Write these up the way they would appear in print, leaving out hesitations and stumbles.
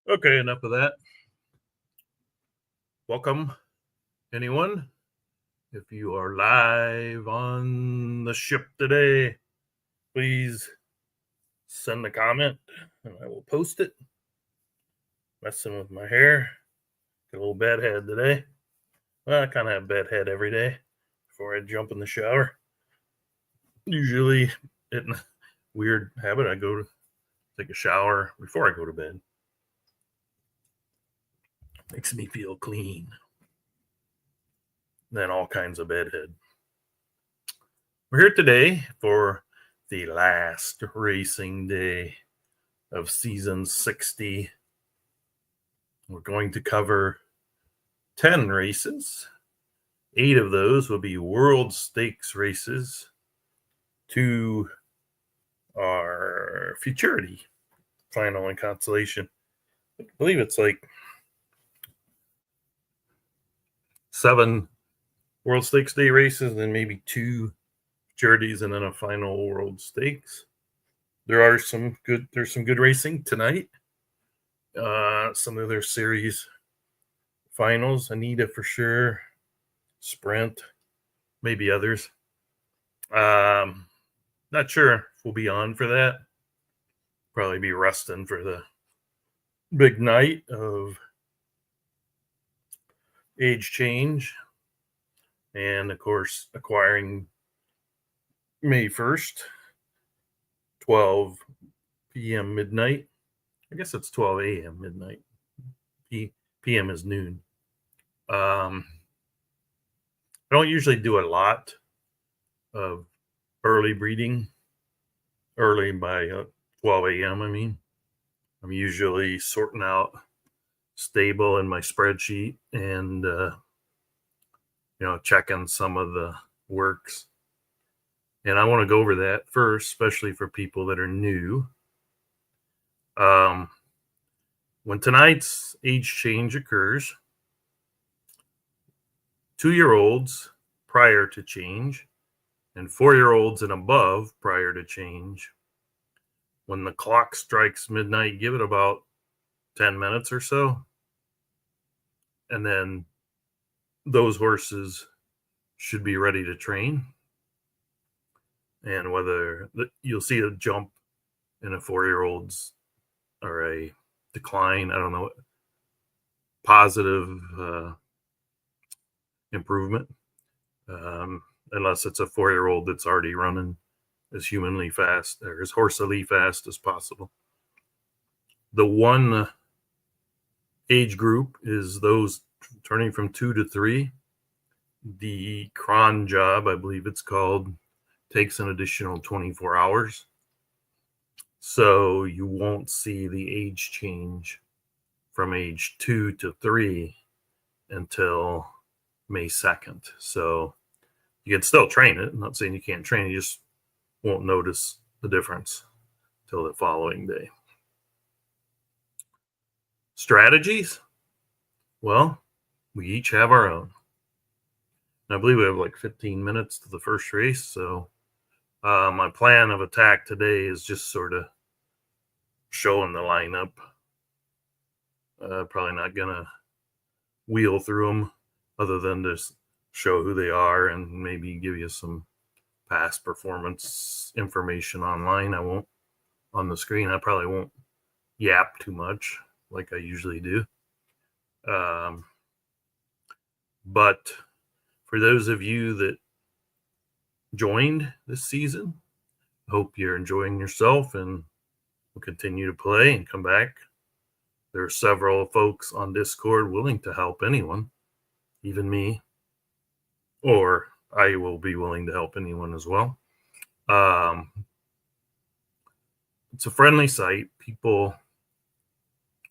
Okay, enough of that. Welcome, anyone. If you are live on the ship today, please send a comment and I will post it. Messing with my hair. Got a little bad head today. Well, I kind of have bad head every day before I jump in the shower. Usually, in weird habit, I go to take a shower before I go to bed. Makes me feel clean. Then all kinds of bedhead. We're here today for the last racing day of season 60. We're going to cover 10 races. 8 of those will be World Stakes races. 2 are Futurity, final and consolation. I believe it's like 7 World Stakes Day races, and then maybe 2 Futurities, and then a final World Stakes. There's some good racing tonight. Some of their series finals, Anita for sure, Sprint, maybe others. Not sure if we'll be on for that. Probably be resting for the big night of age change, and of course acquiring May 1st, 12 p.m. midnight. I guess it's 12 a.m. midnight. p.m. is noon. I don't usually do a lot of early breeding, early by 12 a.m. I mean, I'm usually sorting out stable in my spreadsheet and checking some of the works. And I want to go over that first, especially for people that are new. When tonight's age change occurs, 2-year-olds prior to change and 4-year-olds and above prior to change. When the clock strikes midnight, give it about 10 minutes or so. And then those horses should be ready to train. And whether you'll see a jump in a 4-year-old's or a decline, I don't know, positive improvement, unless it's a 4-year-old that's already running as humanly fast or as horsily fast as possible. The one age group is those turning from 2 to 3. The cron job, I believe it's called, takes an additional 24 hours. So you won't see the age change from age 2 to 3 until May 2nd. So you can still train it. I'm not saying you can't train it, you just won't notice the difference till the following day. Strategies? Well, we each have our own. I believe we have like 15 minutes to the first race. So my plan of attack today is just sort of showing the lineup. Probably not going to wheel through them other than just show who they are and maybe give you some past performance information online. I won't on the screen. I probably won't yap too much like I usually do. But for those of you that joined this season, I hope you're enjoying yourself and will continue to play and come back. There are several folks on Discord willing to help anyone, even me, or I will be willing to help anyone as well. It's a friendly site. People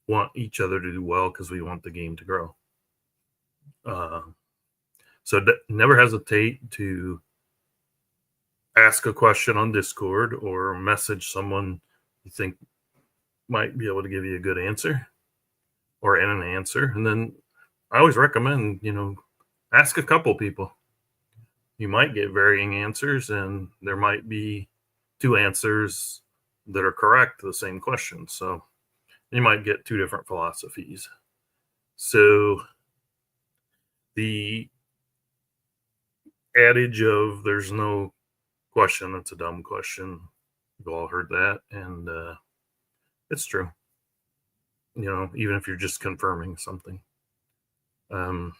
want each other to do well because we want the game to grow. So never hesitate to ask a question on Discord or message someone you think might be able to give you a good answer or an answer. And then I always recommend, ask a couple people. You might get varying answers, and there might be 2 answers that are correct to the same question. So You might get two different philosophies. So the adage of there's no question that's a dumb question, you've all heard that, and it's true. Even if you're just confirming something. I'm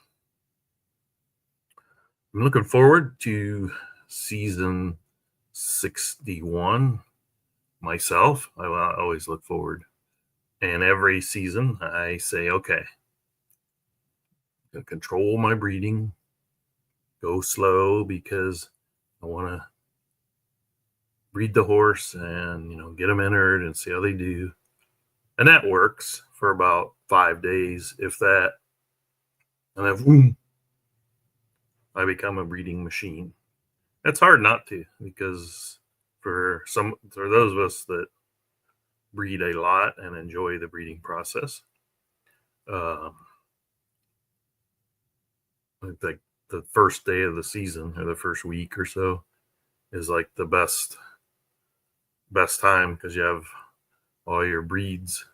looking forward to season 61 myself. I always look forward, and every season I say, okay, I'm gonna control my breeding, go slow, because I want to breed the horse and get them entered and see how they do. And that works for about 5 days, if that. And then boom, I become a breeding machine. It's hard not to, because for those of us that breed a lot and enjoy the breeding process, I think the first day of the season or the first week or so is like the best time, because you have all your breeds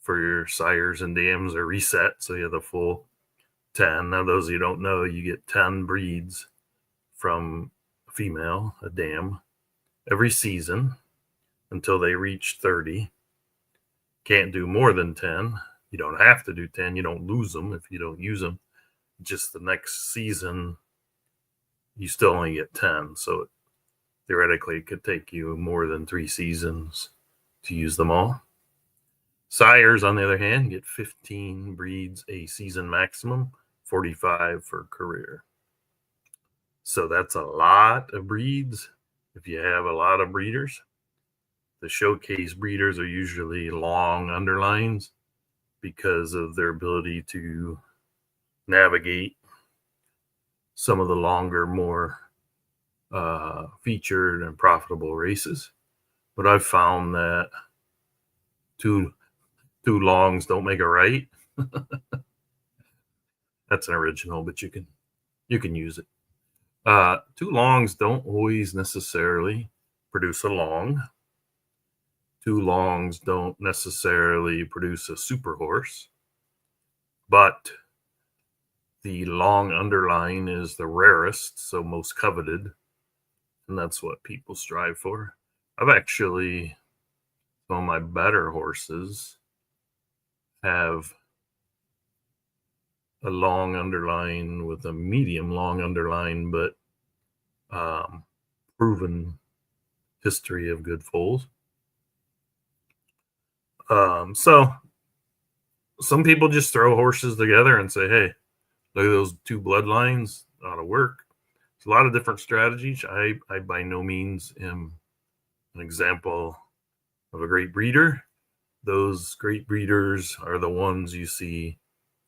for your sires and dams are reset, so you have the full 10. Now, those of you who don't know, you get 10 breeds from a female, a dam, every season until they reach 30. Can't do more than 10. You don't have to do 10. You don't lose them if you don't use them. Just the next season, you still only get 10. So theoretically, it could take you more than 3 seasons to use them all. Sires, on the other hand, get 15 breeds a season maximum, 45 for career. So that's a lot of breeds if you have a lot of breeders. The showcase breeders are usually long underlines because of their ability to navigate some of the longer, more featured and profitable races. But I've found that two longs don't make a right. That's an original, but you can use it. Two longs don't always necessarily produce a long. Two longs don't necessarily produce a super horse, but the long underline is the rarest, so most coveted, and that's what people strive for. I've actually, some of my better horses have a long underline with a medium long underline, but proven history of good foals. So some people just throw horses together and say, hey, look at those two bloodlines, ought to work. There's a lot of different strategies. I by no means am an example of a great breeder. Those great breeders are the ones you see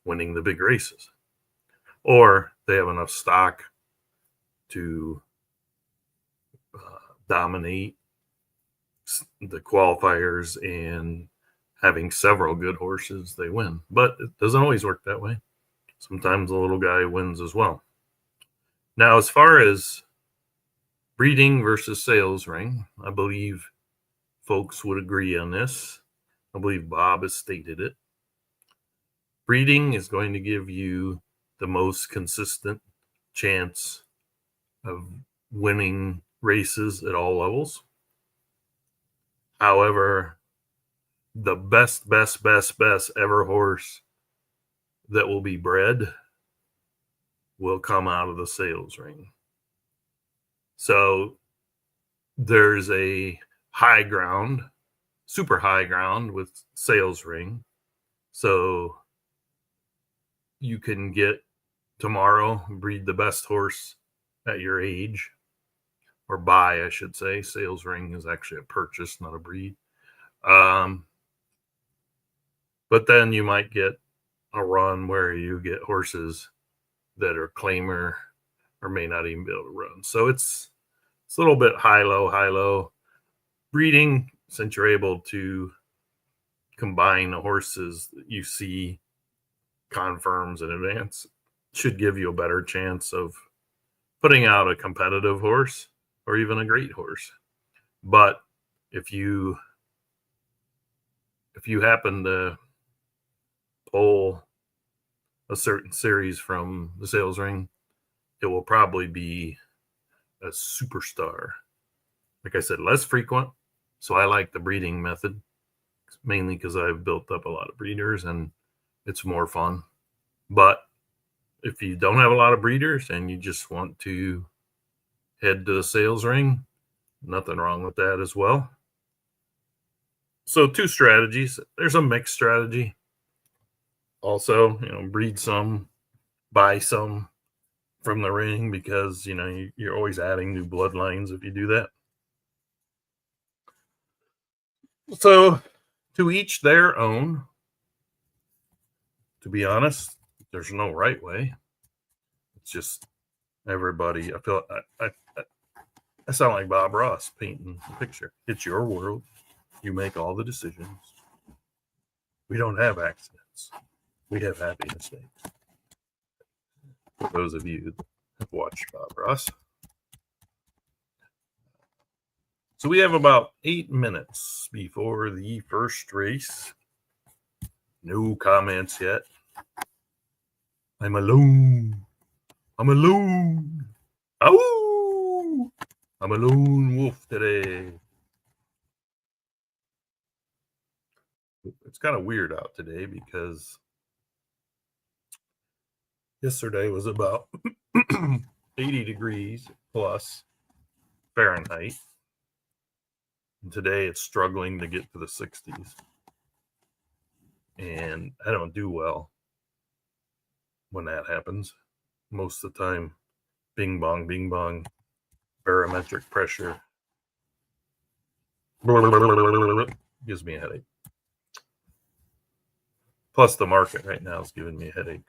winning the big races, or they have enough stock to dominate the qualifiers, and having several good horses, they win. But it doesn't always work that way. Sometimes the little guy wins as well. Now, as far as breeding versus sales ring, I believe folks would agree on this. I believe Bob has stated it. Breeding is going to give you the most consistent chance of winning races at all levels. However, the best ever horse that will be bred will come out of the sales ring. So there's a high ground, super high ground with sales ring. So you can get tomorrow, breed the best horse at your age, or buy, I should say. Sales ring is actually a purchase, not a breed. But then you might get a run where you get horses that are claimer or may not even be able to run. So it's a little bit high low. Breeding, since you're able to combine the horses that you see confirms in advance, should give you a better chance of putting out a competitive horse or even a great horse. But if you if you happen to pull a certain series from the sales ring, it will probably be a superstar. Like I said, less frequent. So I like the breeding method, mainly because I've built up a lot of breeders and it's more fun. But if you don't have a lot of breeders and you just want to head to the sales ring, nothing wrong with that as well. So 2 strategies. There's a mixed strategy. Also, breed some, buy some from the ring, because you're always adding new bloodlines if you do that. So to each their own. To be honest, there's no right way. It's just everybody. I feel I sound like Bob Ross painting the picture. It's your world. You make all the decisions. We don't have accidents. We have happy mistakes. For those of you that have watched Bob Ross. So we have about 8 minutes before the first race. No comments yet. I'm alone. I'm alone. Oh, I'm a lone wolf today. It's kind of weird out today because yesterday was about 80 degrees plus Fahrenheit. And today it's struggling to get to the 60s. And I don't do well when that happens. Most of the time, bing bong, barometric pressure gives me a headache. Plus, the market right now is giving me a headache.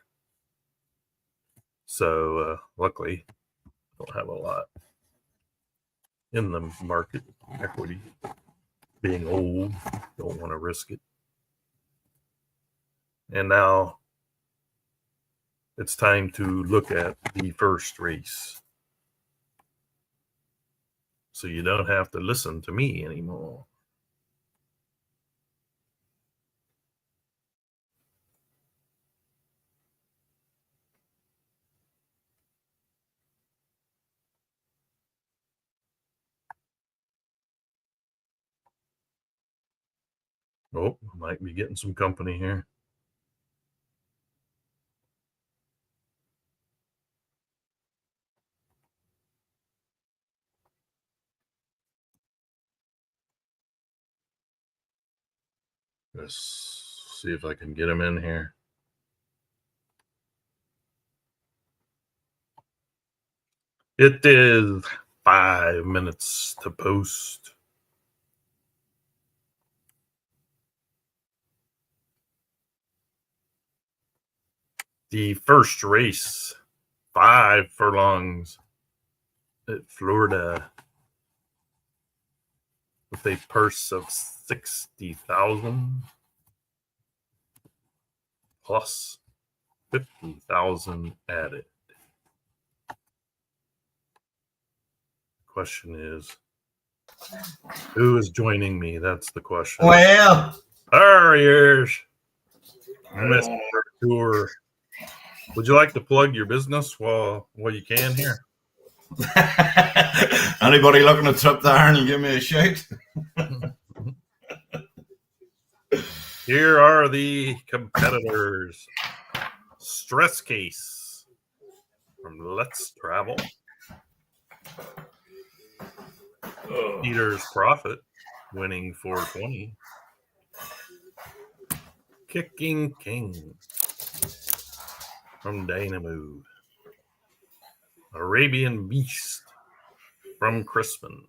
So, luckily, I don't have a lot in the market. Equity, being old, don't want to risk it. And now it's time to look at the first race. So you don't have to listen to me anymore. Oh, might be getting some company here. Let's see if I can get him in here. It is 5 minutes to post. The first race, 5 furlongs at Florida, with a purse of $60,000 plus $50,000 added. Question is, who is joining me? That's the question. Well, there he is, Mr. Tour. Would you like to plug your business while you can here? Anybody looking to trip there and you give me a shout? Here are the competitors. Stress Case from Let's Travel. Peter's Profit, winning 420. Kicking King from Dynamo. Arabian Beast from Crispin.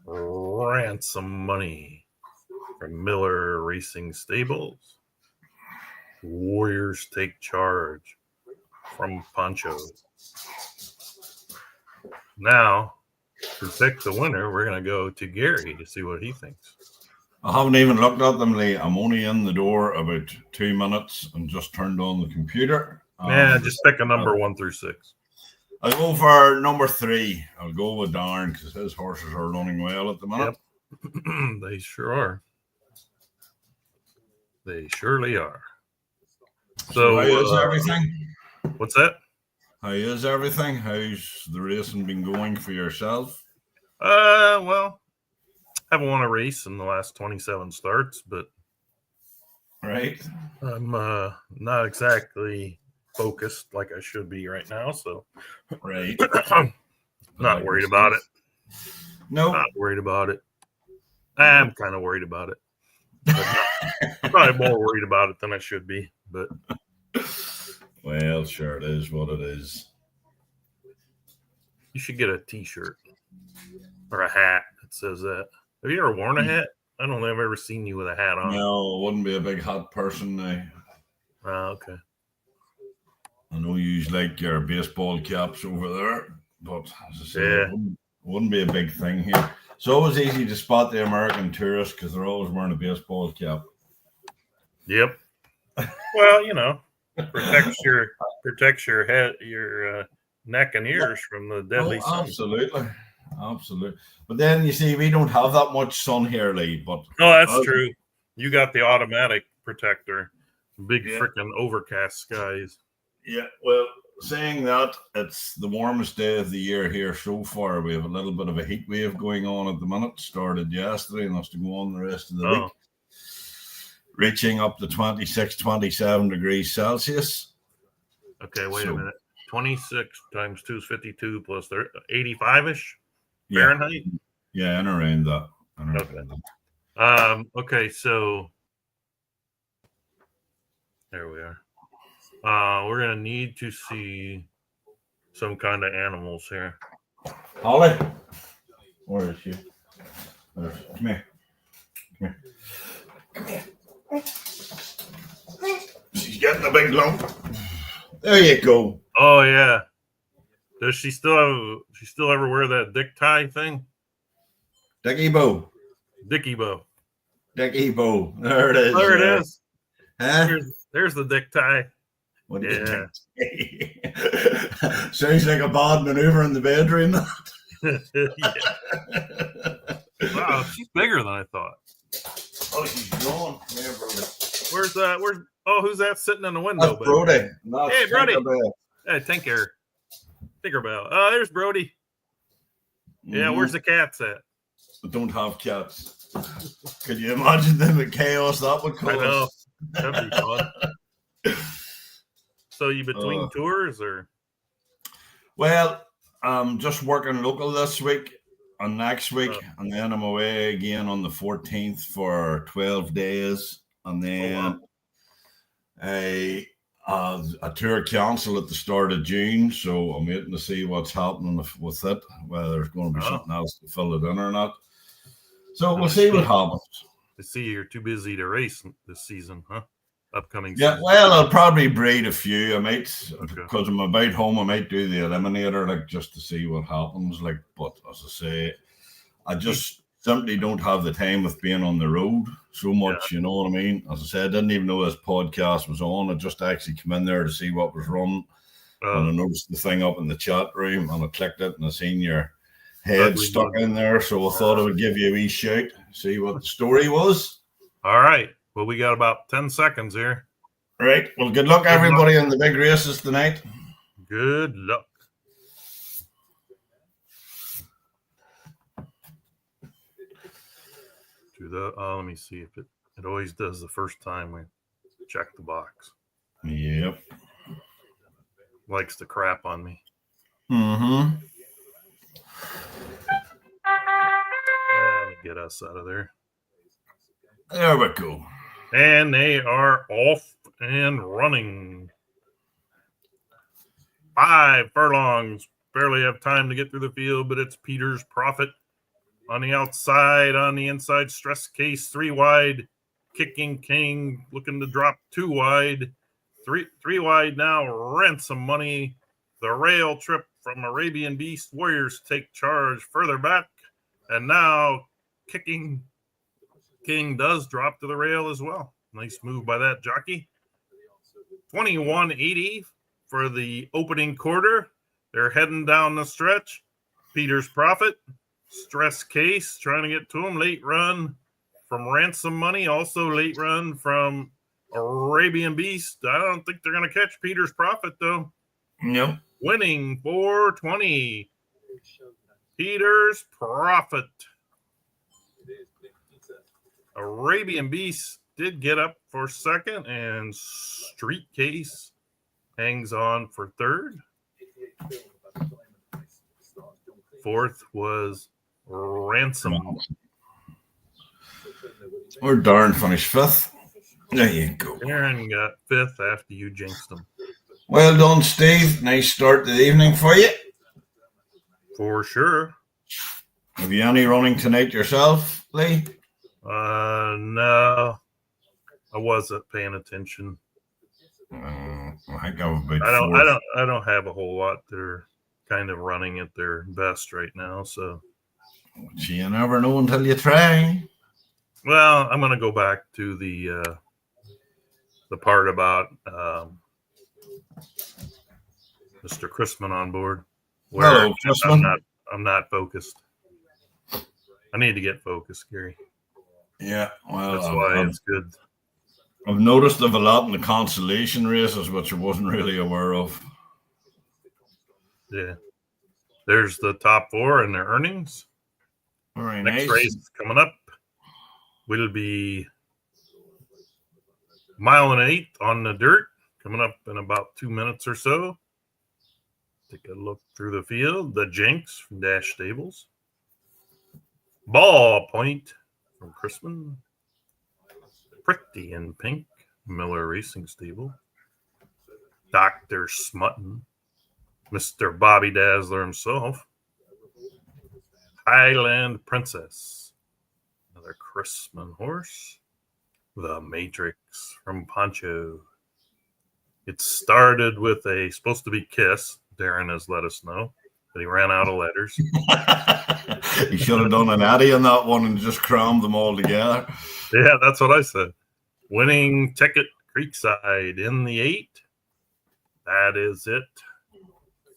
Ransom Money from Miller Racing Stables. Warriors Take Charge from Poncho. Now, to pick the winner, we're going to go to Gary to see what he thinks. I haven't even looked at them, Lee. I'm only in the door about 2 minutes and just turned on the computer. Yeah, just pick a number 1 through 6. I'll go for number 3. I'll go with Darn because his horses are running well at the minute. Yep. They sure are. They surely are. So how is So, everything? what's that? How is everything? How's the racing been going for yourself? Well, I haven't won a race in the last 27 starts, but Right. I'm not exactly focused like I should be right now, so Right. not worried about it. No. Not worried about it. I'm kind of worried about it. But I'm probably more worried about it than I should be. But Well, sure, it is what it is. you should get a T-shirt or a hat that says that. Have you ever worn a hat? I don't think I've ever seen you with a hat on. No, I wouldn't be a big hat person now. Okay. I know you like your baseball caps over there, but as I say, Yeah. it wouldn't be a big thing here. It's always easy to spot the American tourist because they're always wearing a baseball cap. Yep. Well, you know, protects your head, your neck and ears from the deadly sun. Absolutely. Absolutely. But then you see, we don't have that much sun here, Lee. But No, that's true. You got the automatic protector. Big Yeah. freaking overcast skies. Yeah, well, saying that, it's the warmest day of the year here so far. We have a little bit of a heat wave going on at the minute. Started yesterday and has to go on the rest of the week. Reaching up to 26, 27 degrees Celsius. Okay, wait a minute. 26 times 2 is 52 plus 85-ish Fahrenheit? Yeah, and around that. Okay, so there we are. We're going to need to see some kind of animals here. Holly, where is she? Come here. Come here. She's getting a big lump. There you go. Oh yeah. Does she still ever wear that dick tie thing? Dickie Bow. Dickie bow. Dickie Bow. There it is. There it is. Huh? There's the dick tie. What do you think? Sounds like a bad maneuver in the bedroom. Wow, she's bigger than I thought. Oh, she's gone. Where's that? Who's that sitting in the window? That's Brody. Hey, Brody. Hey, Tinkerbell. There's Brody. Yeah, where's the cats at? I don't have cats. Could you imagine the chaos that would cause? I know. That'd be fun. So you between tours or? Well, I'm just working local this week and next week, and then I'm away again on the 14th for 12 days, and then a tour cancel at the start of June, so I'm waiting to see what's happening with it, whether there's going to be something else to fill it in or not. So we'll see what happens. I see you're too busy to race this season, huh? Upcoming season. Well, I'll probably breed a few. I might, because I'm about home, I might do the eliminator, just to see what happens. But as I say, I just simply don't have the time with being on the road so much, you know what I mean? As I said, I didn't even know this podcast was on. I just actually came in there to see what was running. And I noticed the thing up in the chat room, and I clicked it, and I seen your head stuck in there. So I thought I would give you a wee shout, see what the story was. All right. Well, we got about 10 seconds here. Right. Well, good luck, everybody, in the big races tonight. Good luck. Let me see if it always does the first time we check the box. Yep. Likes to crap on me. Mm-hmm. Get us out of there. There we go. And they are off and running. 5 furlongs. Barely have time to get through the field, but it's Peter's Prophet. On the outside, on the inside, Stress Case 3 wide. Kicking King looking to drop 2 wide. 3 wide now, Ransom Money. The Rail Trip from Arabian Beast. Warriors take charge further back. And now Kicking King does drop to the rail as well. Nice move by that jockey. 21.80 for the opening quarter. They're heading down the stretch. Peter's Prophet. Stress Case trying to get to him. Late run from Ransom Money. Also late run from Arabian Beast. I don't think they're going to catch Peter's Prophet, though. Nope. Winning 420. Peter's Prophet. Arabian Beast did get up for second, and Street Case hangs on for third. Fourth was Ransom. Or Darren finished fifth. There you go. Aaron got fifth after you jinxed him. Well done, Steve. Nice start to the evening for you. For sure. Have you any running tonight yourself, Lee? No. I wasn't paying attention. I think I'm about I don't have a whole lot. They're kind of running at their best right now, so you never know until you try. Well, I'm going to go back to the part about Mr. Chrisman on board. Hello, Chrisman. I'm not focused. I need to get focused, Gary. Yeah, well, that's why it's good. I've noticed there's a lot in the consolation races, which I wasn't really aware of. Yeah. There's the top four and their earnings. Very Next nice. race coming up will be 1 mile and 1/8 on the dirt, coming up in about 2 minutes or so. Take a look through the field. The Jinx from Dash Stables. Ball Point from Chrisman. Pretty in Pink, Miller Racing Stable. Dr. Smutton. Mr. Bobby Dazzler himself. Highland Princess. Another Chrisman horse. The Matrix from Poncho. It started with supposed to be Kiss. Darren has let us know, but he ran out of letters. He should have done an Addy on that one and just crammed them all together. Yeah, that's what I said. Winning Ticket Creekside in the 8. That is it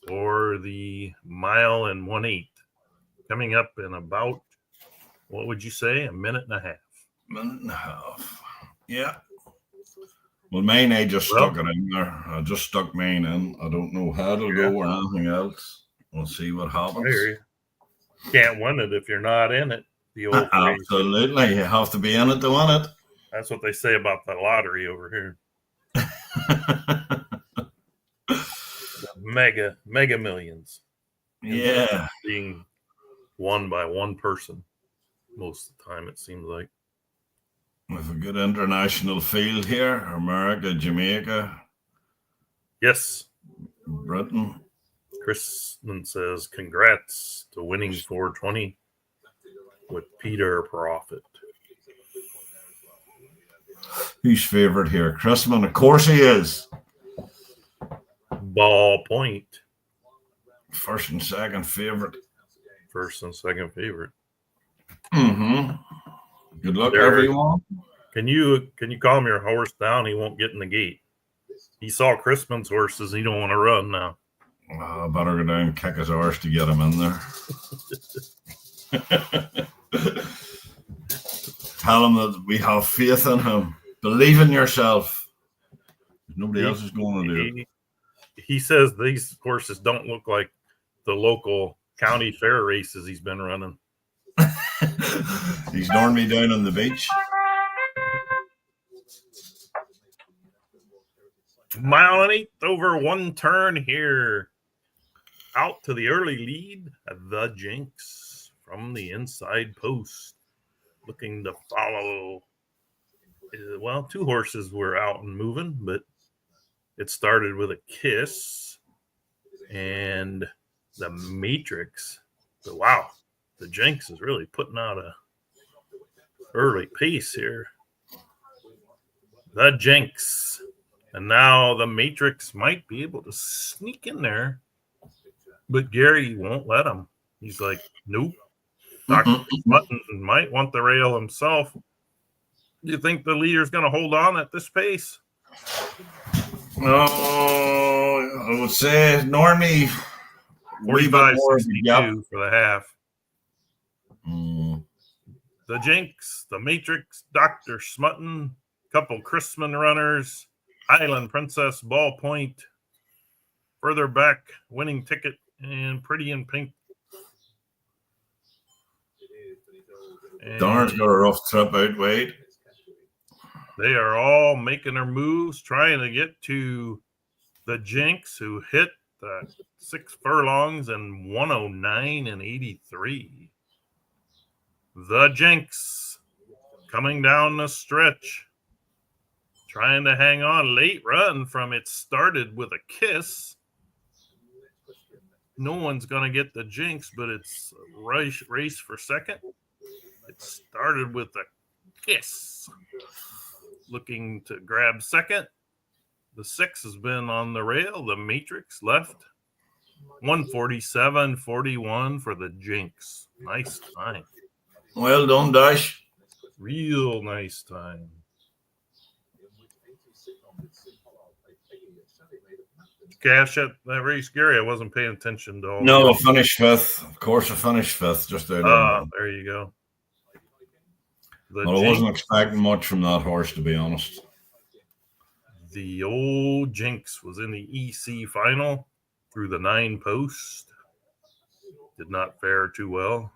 for the 1 mile and 1/8. Coming up in about, what would you say, 1.5 minutes? 1.5 minutes. Yeah. Well, mine, I just stuck it in there. I just stuck mine in. I don't know how it'll go or anything else. We'll see what happens. Can't win it if you're not in it. The old absolutely. You have to be in it to win it. That's what they say about the lottery over here. Mega Millions. Yeah. Being won by one person most of the time, it seems like. With a good international field here. America, Jamaica. Yes. Britain. Chrisman says, congrats to winning 420 with Peter Prophet. Who's favorite here? Chrisman, of course he is. Ball Point. First and second favorite. First and second favorite. Mm-hmm. Good luck, everyone. Can you calm your horse down? He won't get in the gate. He saw Chrisman's horses. He don't want to run now. I better go down and kick his arse to get him in there. Tell him that we have faith in him. Believe in yourself. Nobody else is going to do it. He says these horses don't look like the local county fair races he's been running. He's known me down on the beach. 1 mile and 1/8 over one turn here. Out to the early lead, the Jinx from the inside post. Looking to follow. Well, 2 horses were out and moving, but it started with a Kiss and the Matrix. But wow, the Jinx is really putting out a early pace here. The Jinx. And now the Matrix might be able to sneak in there, but Gary won't let him. He's like, nope. Dr. Button might want the rail himself. Do you think the leader's going to hold on at this pace? Oh, I would say normally 45-62 for the half. Mm. The Jinx, the Matrix, Dr. Smutton Couple Chrisman runners. Highland Princess, Ballpoint. Further back, Winning Ticket, and Pretty in Pink. Darn's got a rough trip out, Wade. They are all making their moves, trying to get to the Jinx, who hit the 6 furlongs and 109 and 83. The Jinx coming down the stretch, trying to hang on. Late run from It Started with a Kiss. No one's going to get the Jinx, but it's a race for second. It Started with a Kiss. Looking to grab second. The 6 has been on the rail. The Matrix left. 147.41 for the Jinx. Nice time. Well done, Dash. Real nice time. Cash at that race, Gary. I wasn't paying attention to all. No, I finished 5th. Of course, I finished 5th. Just out of there you go. Well, I wasn't expecting much from that horse, to be honest. The old Jinx was in the EC final through the 9 post. Did not fare too well.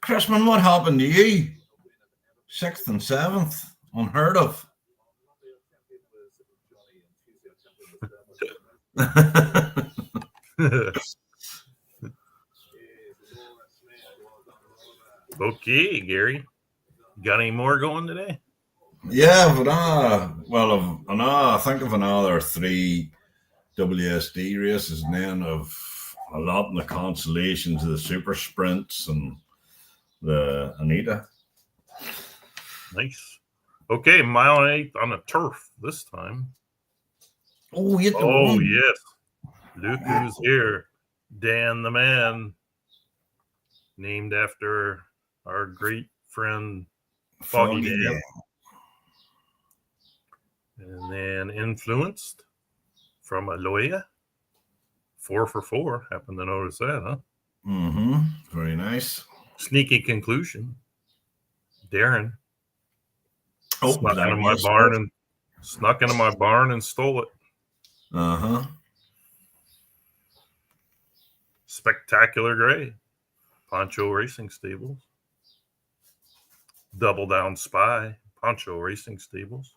Chrisman, what happened to you? 6th and 7th. Unheard of. Okay, Gary. Got any more going today? Yeah, but I think of another 3 WSD races, and then of a lot in the consolations of the super sprints and the Anita. Nice. Okay, mile and 8 on the turf this time. Oh, yes. Look who's here. Dan the Man. Named after our great friend Foggy Dan. And then Influenced from Aloya. 4 for 4. Happened to notice that, huh? Mm-hmm. Very nice. Sneaky Conclusion. Darren. Oh, snuck into my barn and stole it. Uh-huh. Spectacular Gray. Poncho Racing Stables. Double Down Spy. Poncho Racing Stables.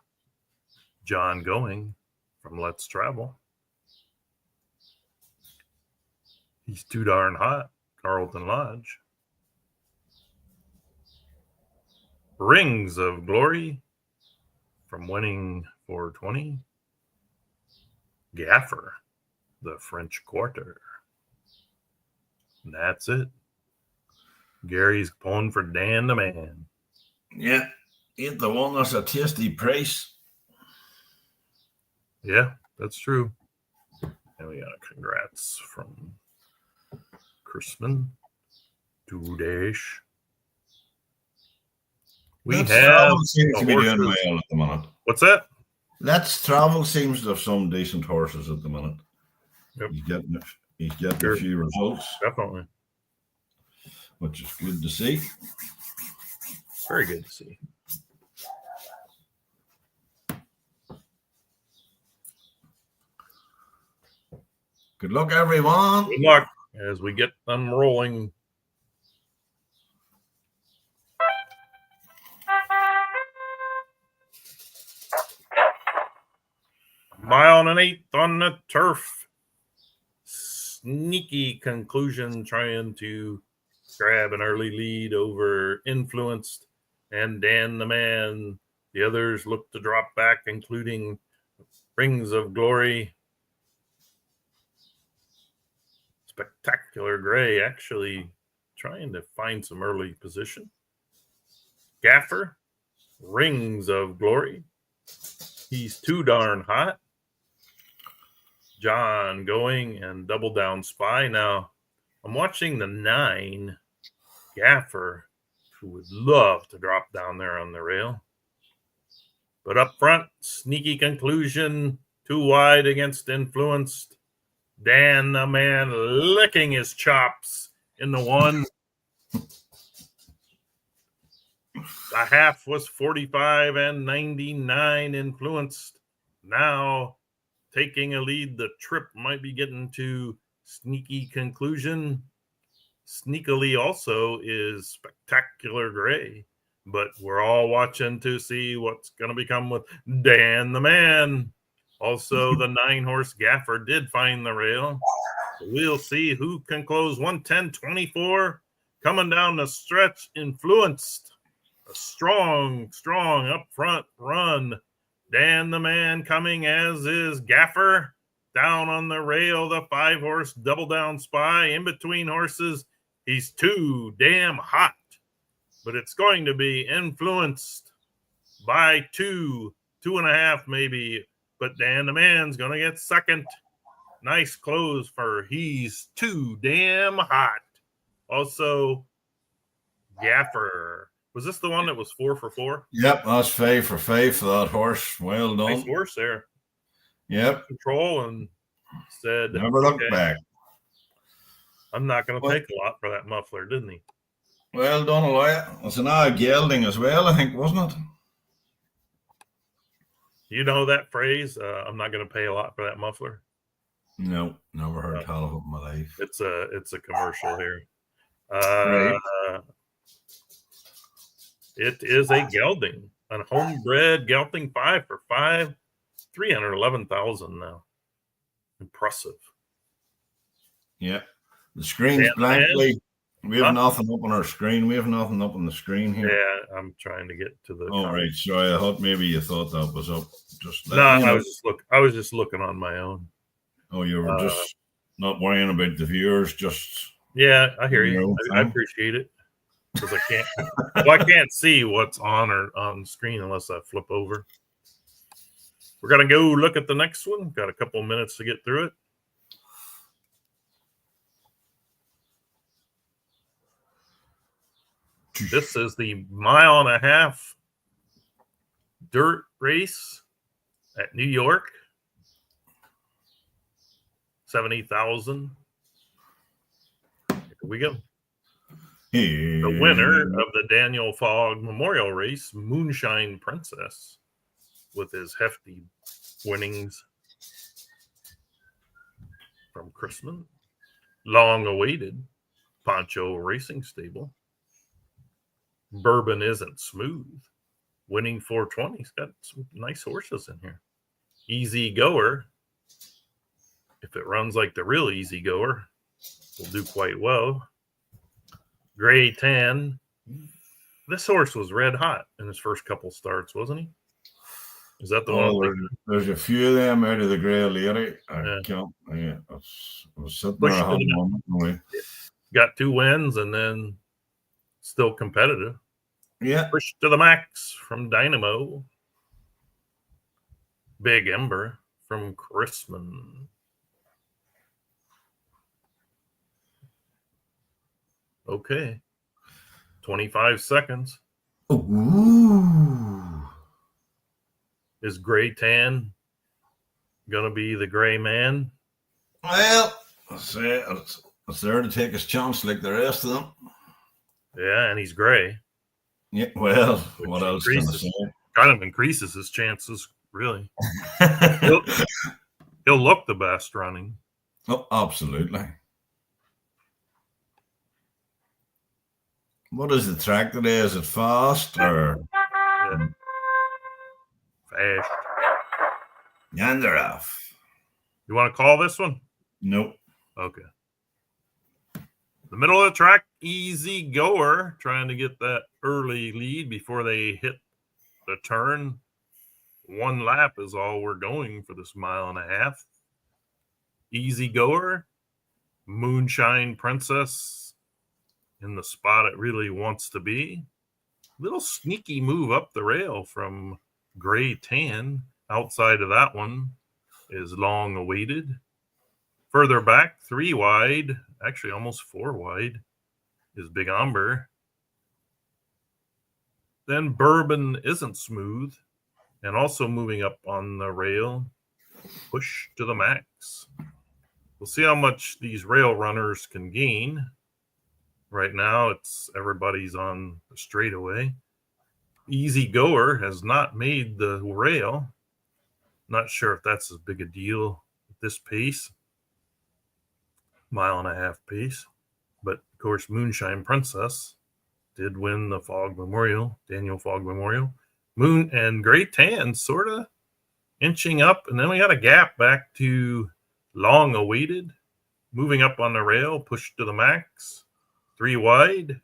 John Going from Let's Travel. He's Too Darn Hot. Carlton Lodge. Rings of Glory from Winning 420. Gaffer, the French Quarter. And that's it. Gary's pulling for Dan the Man. Yeah, ain't the one that's a tasty price. Yeah, that's true. And we got a congrats from Chrisman to Dash. Let's Travel seems to be doing well at the minute. What's that? Let's Travel seems to have some decent horses at the minute. Yep. He's getting a few results. Definitely. Which is good to see. Very good to see. Good luck, everyone. Good luck as we get them rolling. Mile and 8 on the turf. Sneaky Conclusion trying to grab an early lead over Influenced and Dan the Man. The others look to drop back, including Rings of Glory. Spectacular Gray actually trying to find some early position. Gaffer, Rings of Glory. He's Too Darn Hot. John Going and Double Down Spy. Now, I'm watching the 9 Gaffer, who would love to drop down there on the rail. But up front, Sneaky Conclusion, too wide against Influenced. Dan the Man licking his chops in the 1. The half was 45 and 99 Influenced. Now taking a lead. The trip might be getting to sneaky conclusion. Sneakily also is Spectacular Gray. But we're all watching to see what's going to become with Dan the Man. Also, the 9-horse Gaffer did find the rail. So we'll see who can close 110.24. Coming down the stretch, Influenced. A strong up front run. Dan the Man coming, as is Gaffer. Down on the rail, the 5-horse Double Down Spy. In between horses, he's too damn hot. But it's going to be Influenced by 2.5 maybe. But Dan the Man's going to get second. Nice close for He's Too Damn Hot. Also, Gaffer. Was this the one that was 4 for 4? Yep, that's 5 for 5 for that horse. Well done. Nice horse there. Yep. Control and said, never looked back. I'm not going to take a lot for that muffler, didn't he? Well done, Aloya. It's an odd gelding as well, I think, wasn't it? You know that phrase, I'm not going to pay a lot for that muffler? No, never heard tell of it in my life. It's a commercial here. Right. It is a gelding, a homebred gelding 5 for 5, 311,000 now. Impressive. Yeah. The screen's blankly. We have nothing up on our screen. We have nothing up on the screen here. Yeah, I'm trying to get to the. Oh, right. Sorry, I thought maybe you thought that was up. No, I was just looking on my own. Oh, you were just not worrying about the viewers. Just yeah, I hear you. I appreciate it because I can't see what's on or on screen unless I flip over. We're gonna go look at the next one. Got a couple of minutes to get through it. This is the 1.5-mile dirt race at New York. 70,000. Here we go. The winner of the Daniel Fogg Memorial Race, Moonshine Princess, with his hefty winnings from Chrisman. Long awaited Poncho Racing Stable. Bourbon Isn't Smooth. Winning 420. He's got some nice horses in here. Easy Goer. If it runs like the real Easy Goer, will do quite well. Gray Tan. This horse was red hot in his first couple starts, wasn't he? Is that the one? There's a few of them out of the Grey Lady. I was sitting there. Got 2 wins and then still competitive. Yeah. Pushed to the max from Dynamo. Big Ember from Chrisman. Okay. 25 seconds. Ooh. Is Gray Tan going to be the Gray Man? Well, it's there to take his chance like the rest of them. Yeah, and he's gray. Yeah, well, what else can I say? Kind of increases his chances, really. He'll look the best running. Oh, absolutely. What is the track today? Is it fast or fast? Yanderaf. You want to call this one? Nope. Okay. The middle of the track, Easy Goer, trying to get that early lead before they hit the turn. 1 lap is all we're going for this 1.5 miles. Easy Goer, Moonshine Princess in the spot it really wants to be. Little sneaky move up the rail from Gray Tan. Outside of that one is Long Awaited. Further back, 3 wide, actually almost 4 wide, is Big Amber. Then Bourbon Isn't Smooth, and also moving up on the rail, Push to the Max. We'll see how much these rail runners can gain. Right now, everybody's on the straightaway. Easy Goer has not made the rail. Not sure if that's as big a deal at this pace, 1.5-mile pace. But of course, Moonshine Princess did win the Fogg Memorial, Daniel Fogg Memorial. Moon and Gray Tan sort of inching up, and then we got a gap back to Long Awaited, moving up on the rail, pushed to the max, 3 wide.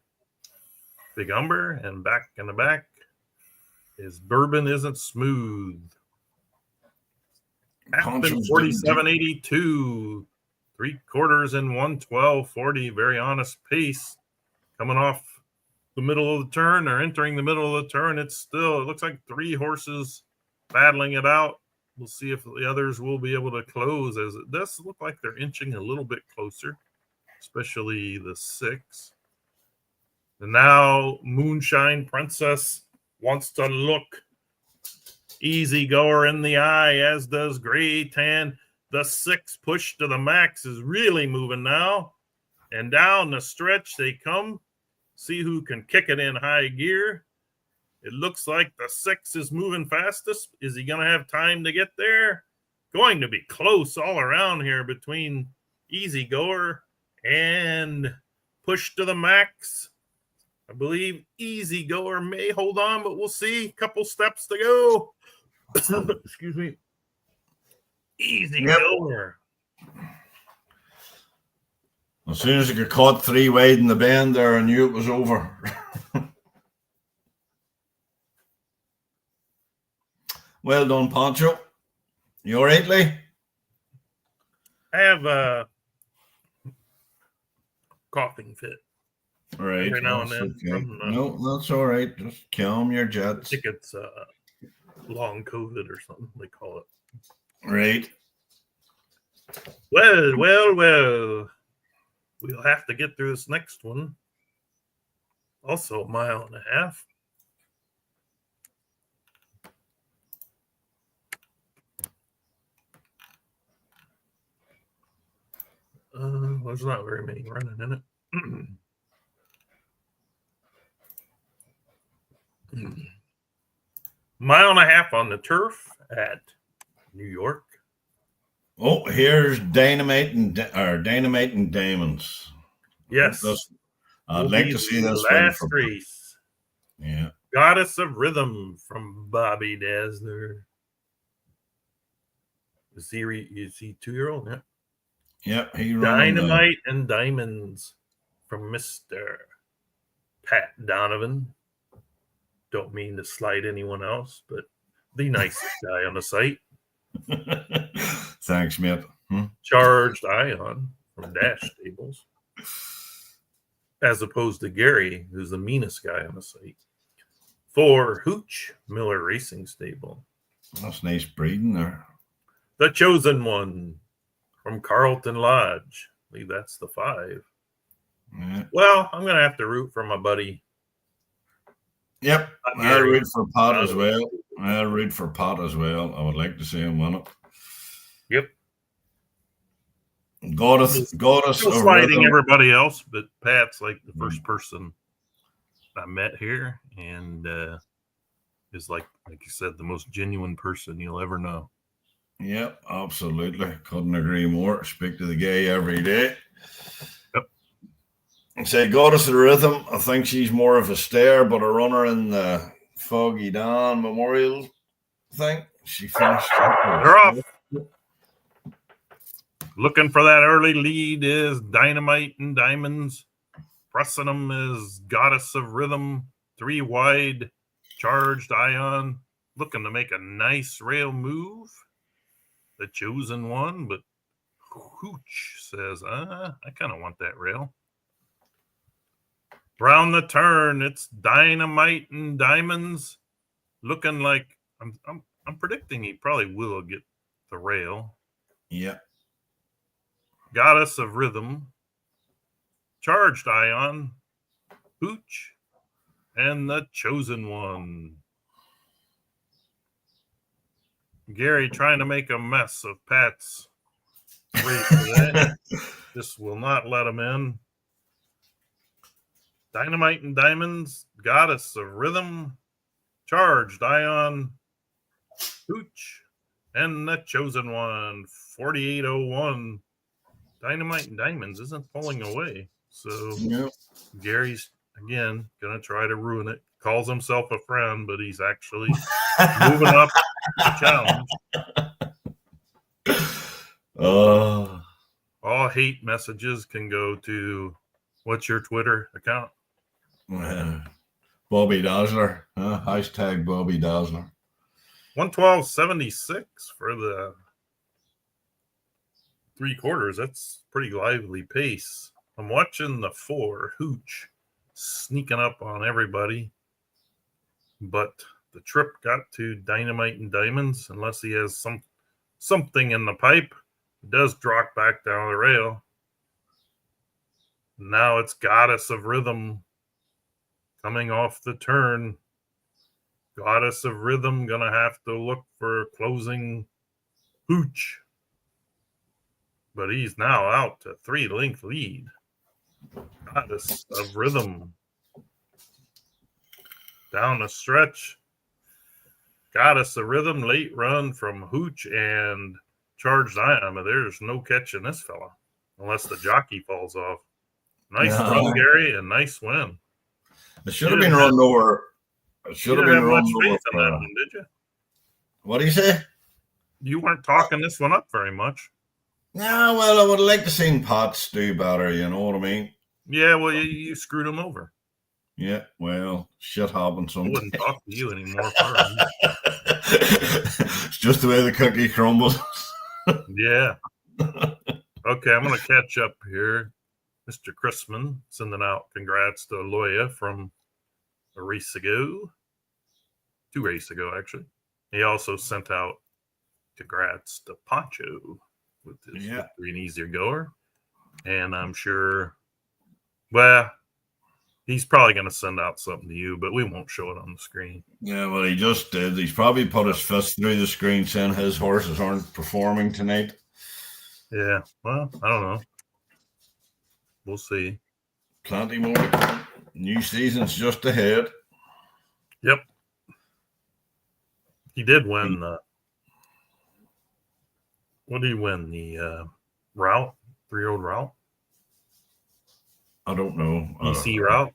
Big Umber, and back in the back is Bourbon Isn't Smooth. Aspen 47.82, 3/4 in 1:12.40. Very honest pace. Coming off the middle of the turn or entering the middle of the turn. It looks like 3 horses battling it out. We'll see if the others will be able to close, as it does look like they're inching a little bit closer, especially the 6. And now Moonshine Princess wants to look Easy Goer in the eye, as does Gray Tan. The 6 push to the max is really moving now. And down the stretch they come. See who can kick it in high gear. It looks like the 6 is moving fastest. Is he going to have time to get there? Going to be close all around here between Easy Goer and push to the max. I believe Easy Goer may hold on, but we'll see. Couple steps to go. Excuse me. Easy Goer. As soon as he got caught 3 wide in the bend there, I knew it was over. Well done, Pancho. You all right, Lee? I have a coughing fit. Right. Every now and then. Okay. No, that's all right. Just calm your jets. I think it's long COVID or something they call it. Right. Well. We'll have to get through this next one. Also 1.5 miles. There's not very many running in it. 1.5 miles on the turf at New York. Oh, here's Dynamite and Diamonds. Yes, I'd like to see this last race. Yeah, Goddess of Rhythm from Bobby Dazzler. Is he 2-year-old? Yeah. Yep, he Dynamite and Diamonds from Mr. Pat Donovan. Don't mean to slight anyone else, but the nicest guy on the site. Thanks, mate. Charged Ion from Dash Stables, as opposed to Gary, who's the meanest guy on the site. For Hooch Miller Racing Stable. That's nice breeding there. The Chosen One from Carlton Lodge. I believe that's the 5. Yeah. Well, I'm going to have to root for my buddy. Yep, I'll root for Pat as well. I would like to see him win it. Yep. Goddess still sliding everybody else, but Pat's like the first person I met here, and is like you said, the most genuine person you'll ever know. Yep, absolutely. Couldn't agree more. Speak to the guy every day. Yep. Say Goddess of Rhythm. I think she's more of a stare, but a runner in the Foggy Dan Memorial thing. She finished. They're off. Looking for that early lead is Dynamite and Diamonds. Pressing them is Goddess of Rhythm. 3 wide. Charged Ion. Looking to make a nice rail move. The Chosen One, but Hooch says, I kind of want that rail. Round the turn, it's Dynamite and Diamonds. Looking like I'm predicting he probably will get the rail. Yeah. Goddess of Rhythm, Charged Ion, Hooch, and the Chosen One. Gary trying to make a mess of Pat's race today. This will not let him in. Dynamite and Diamonds, Goddess of Rhythm, Charged, Ion, Hooch, and the chosen one, 4801. Dynamite and Diamonds isn't pulling away. So Yep. Gary's, again, going to try to ruin it. Calls himself a friend, but he's actually moving up the challenge. All hate messages can go to, what's your Twitter account? Bobby Dazzler. Hashtag Bobby Dazzler. 112.76 for the 3/4. That's pretty lively pace. I'm watching the 4, Hooch, sneaking up on everybody. But the trip got to Dynamite and Diamonds, unless he has something in the pipe. It does drop back down the rail. Now it's Goddess of Rhythm coming off the turn. Goddess of Rhythm gonna have to look for closing Hooch. But he's now out to 3-length lead. Goddess of Rhythm. Down the stretch. Goddess of Rhythm, late run from Hooch and Charged Ion. But there's no catching this fella unless the jockey falls off. Nice run, Gary, and nice win. It should have been run over. It should have been run over. Faith in that one, did you? What do you say? You weren't talking this one up very much. Yeah, well, I would like to see Pats do better, you know what I mean? Yeah, well, you screwed him over. Yeah, well, shit happens sometimes. I wouldn't talk to you anymore. It's just the way the cookie crumbles. Yeah. Okay, I'm going to catch up here. Mr. Chrisman sending out congrats to Loya from a race ago. 2 races ago, actually. He also sent out congrats to Pancho with his victory and easier goer. And I'm sure, well, he's probably going to send out something to you, but we won't show it on the screen. Yeah, well, he just did. He's probably put his fist through the screen saying his horses aren't performing tonight. Yeah, well, I don't know. We'll see. Plenty more. New season's just ahead. Yep. He did win. What did he win? The route? 3-year-old route? I don't know. EC route?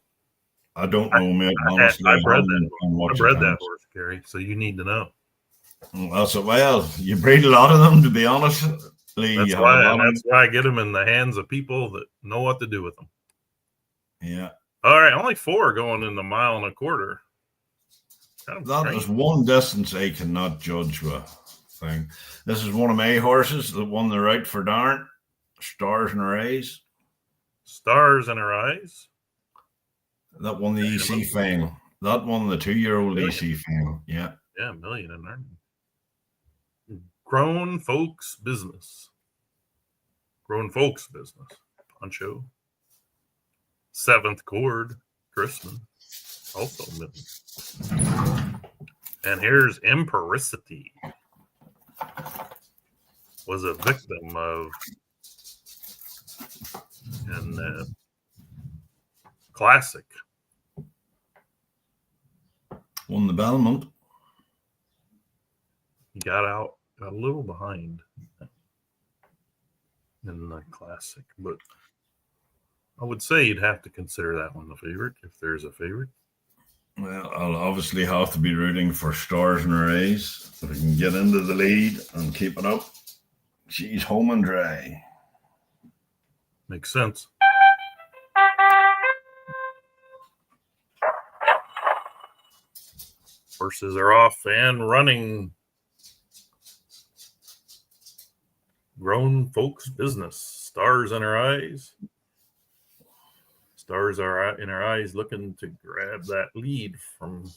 I don't know, mate. Honestly, I've read that horse, Gary, so you need to know. Well, you breed a lot of them, to be honest. That's why I get them in the hands of people that know what to do with them. Yeah. All right, only 4 going in the 1.25 miles. That is one distance I cannot judge with. Thing. This is one of my horses that won the right for Darn. Stars in Her Eyes. Stars in Her Eyes? That won the EC final. That won the 2-year-old EC final. Yeah. Yeah, $1 million in there. Grown Folks Business. Pancho. 7th Chord, Chrisman. Also $1 million. And here's Empericity. Was a victim of an classic. Won the Belmont. He got a little behind in the classic, but I would say you'd have to consider that one the favorite if there's a favorite. Well, I'll obviously have to be rooting for Stars in Her Eyes if I can get into the lead and keep it up. She's home and dry. Makes sense. Horses are off and running. Grown Folks Business. Stars in Her Eyes. Stars are in her eyes looking to grab that lead from...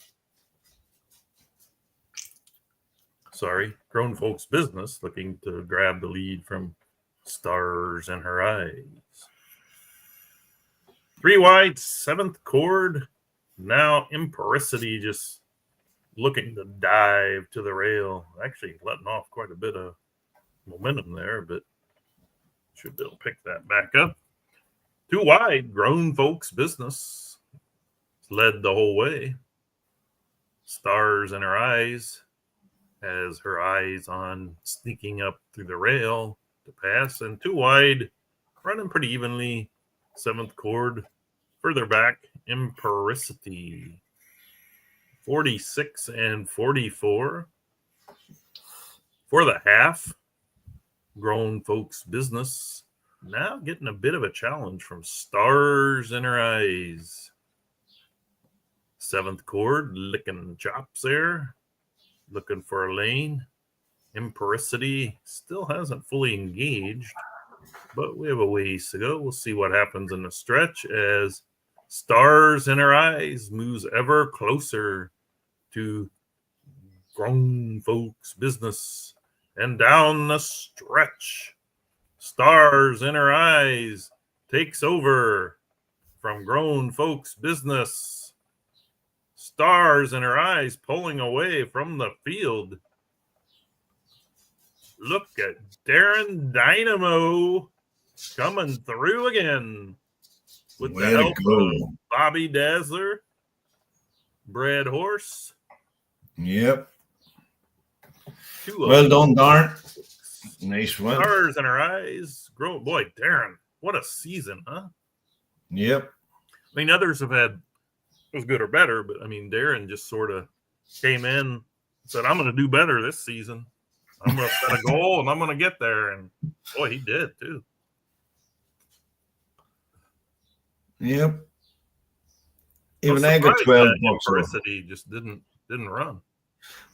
Grown Folks Business looking to grab the lead from Stars in Her Eyes. 3 wide, 7th Chord. Now Empericity just looking to dive to the rail. Actually letting off quite a bit of momentum there, but should be able to pick that back up. 2 wide, Grown Folks Business led the whole way. Stars in her eyes has her eyes on sneaking up through the rail to pass, and 2 wide, running pretty evenly. 7th cord, further back, Impericity. 46 and 44. For the half, Grown Folks Business now getting a bit of a challenge from Stars in Her Eyes. 7th cord, licking chops there, looking for a lane. Impericity still hasn't fully engaged, but we have a ways to go. We'll see what happens in the stretch as Stars in Her Eyes moves ever closer to Grown Folks Business. And down the stretch, Stars in Her Eyes takes over from Grown Folks Business. Stars in Her Eyes pulling away from the field. Look at Darren Dynamo coming through again with Way the to help go. of Bobby Dazzler, Brad Horse. Yep. Two Well of done, Darn. Nice one. Stars in Her Eyes. Boy, Darren, what a season, huh? Yep. I mean, others have had as good or better, but I mean, Darren just sort of came in and said, I'm going to do better this season. I'm going to set a goal and I'm going to get there. And boy, he did too. Yep. Even I got 12 bucks. Impericity just didn't run.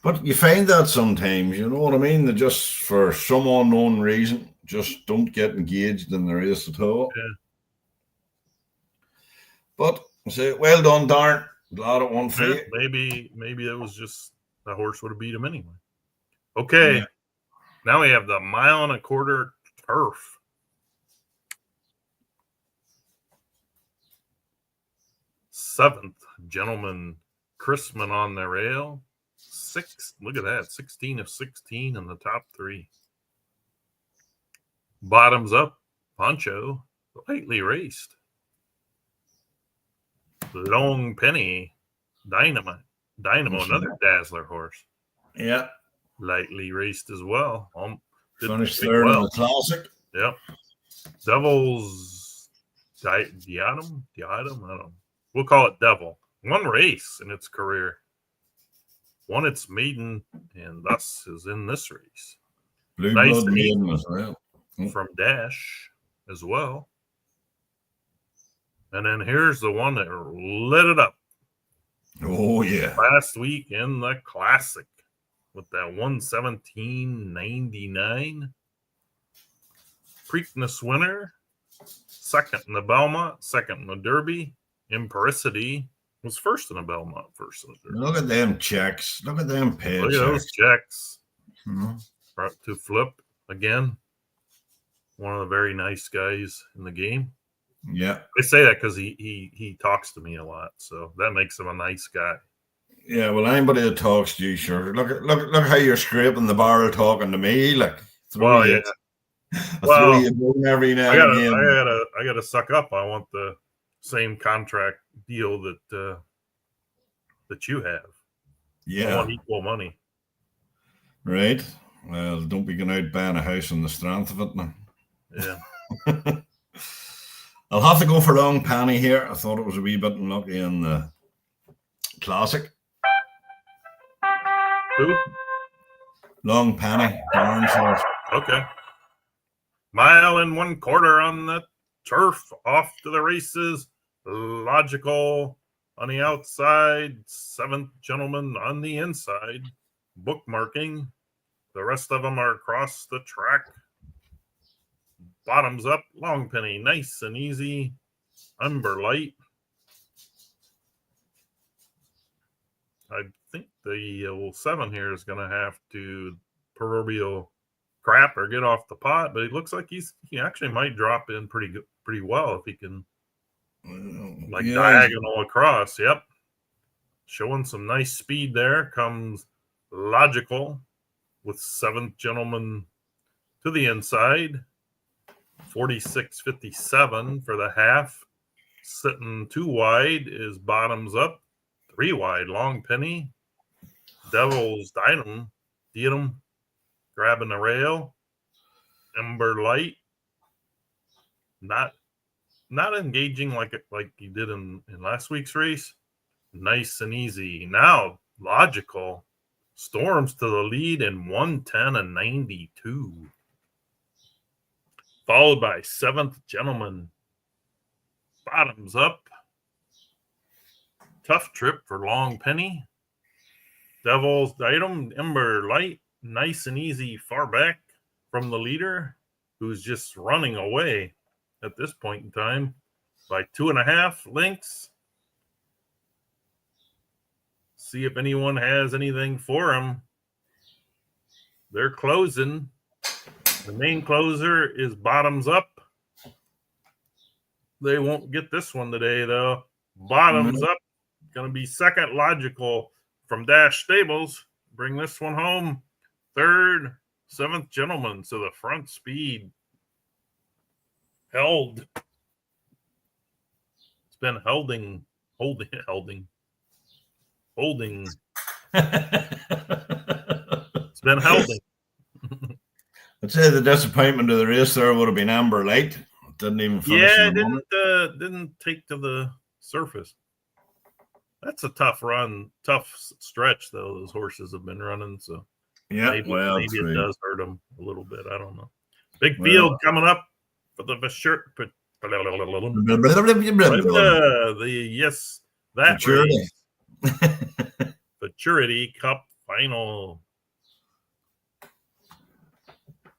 But you find that sometimes, you know what I mean? They just, for some unknown reason, just don't get engaged in the race at all. Yeah. But I say, well done, Darn. Glad it won for you. Maybe it was just the horse would have beat him anyway. Okay. Yeah. Now we have the 1.25 mile turf. Seventh, Gentleman Chrisman on the rail. Look at that, 16 of 16 in the top 3. Bottoms up, Poncho, lightly raced. Long Penny, Dynamo, another Dazzler horse. Yeah. Lightly raced as well. Finished third in the Classic. Yep. Devil's Diadem? I don't know. We'll call it Devil. 1 race in its career. Won its maiden, and thus is in this race. Blue Blood maiden as well. From Dash as well. And then here's the one that lit it up. Oh, yeah. Last week in the Classic with that 117.99. Preakness winner. Second in the Belmont. Second in the Derby. Impericity was first in the Belmont. First in the Derby. Look at them checks. Look at them pay checks. Look at those checks. Mm-hmm. Brought to Flip again. One of the very nice guys in the game. Yeah. I say that because he talks to me a lot, so that makes him a nice guy. Yeah, well, anybody that talks to you, sure. Look how you're scraping the barrel talking to me. Like, well, yeah. Throw you bone every now and again. I gotta suck up. I want the same contract deal that you have. Yeah. I want equal money. Right. Well, don't be going out buying a house on the strength of it now. Yeah. I'll have to go for Long Penny here. I thought it was a wee bit unlucky in the Classic. Who? Long Penny. Darn horse. Okay. 1.25 miles on the turf. Off to the races. Logical on the outside. 7th Gentleman on the inside. Bookmarking. The rest of them are across the track. Bottoms up, Long Penny, nice and easy. Umber Light. I think the 7 here is going to have to proverbial crap or get off the pot, but it looks like he actually might drop in pretty well if he can diagonal across. Yep. Showing some nice speed there. Comes Logical with 7th Gentleman to the inside. 46.57 for the half. Sitting 2 wide is Bottoms Up. 3 wide, Long Penny. Devil's Dynam, grabbing the rail. Ember Light, not engaging like you did in last week's race. Nice and easy. Now Logical storms to the lead in 110 and 92. Followed by Seventh Gentleman. Bottoms Up. Tough Trip for Long Penny. Devil's Item, Ember Light, nice and easy far back from the leader, who's just running away at this point in time by 2.5 lengths. See if anyone has anything for him. They're closing. The main closer is Bottoms Up. They won't get this one today, though. Bottoms Up, going to be second. Logical from Dash Stables. Bring this one home. Third, Seventh Gentleman. So the front speed held. It's been holding. It's been holding. I'd say the disappointment of the race there would have been Amber Light. It didn't even finish. Yeah, it didn't take to the surface. That's a tough run, tough stretch though. Those horses have been running, so yeah, maybe it does hurt them a little bit. I don't know. Big field coming up for the Futurity Cup final.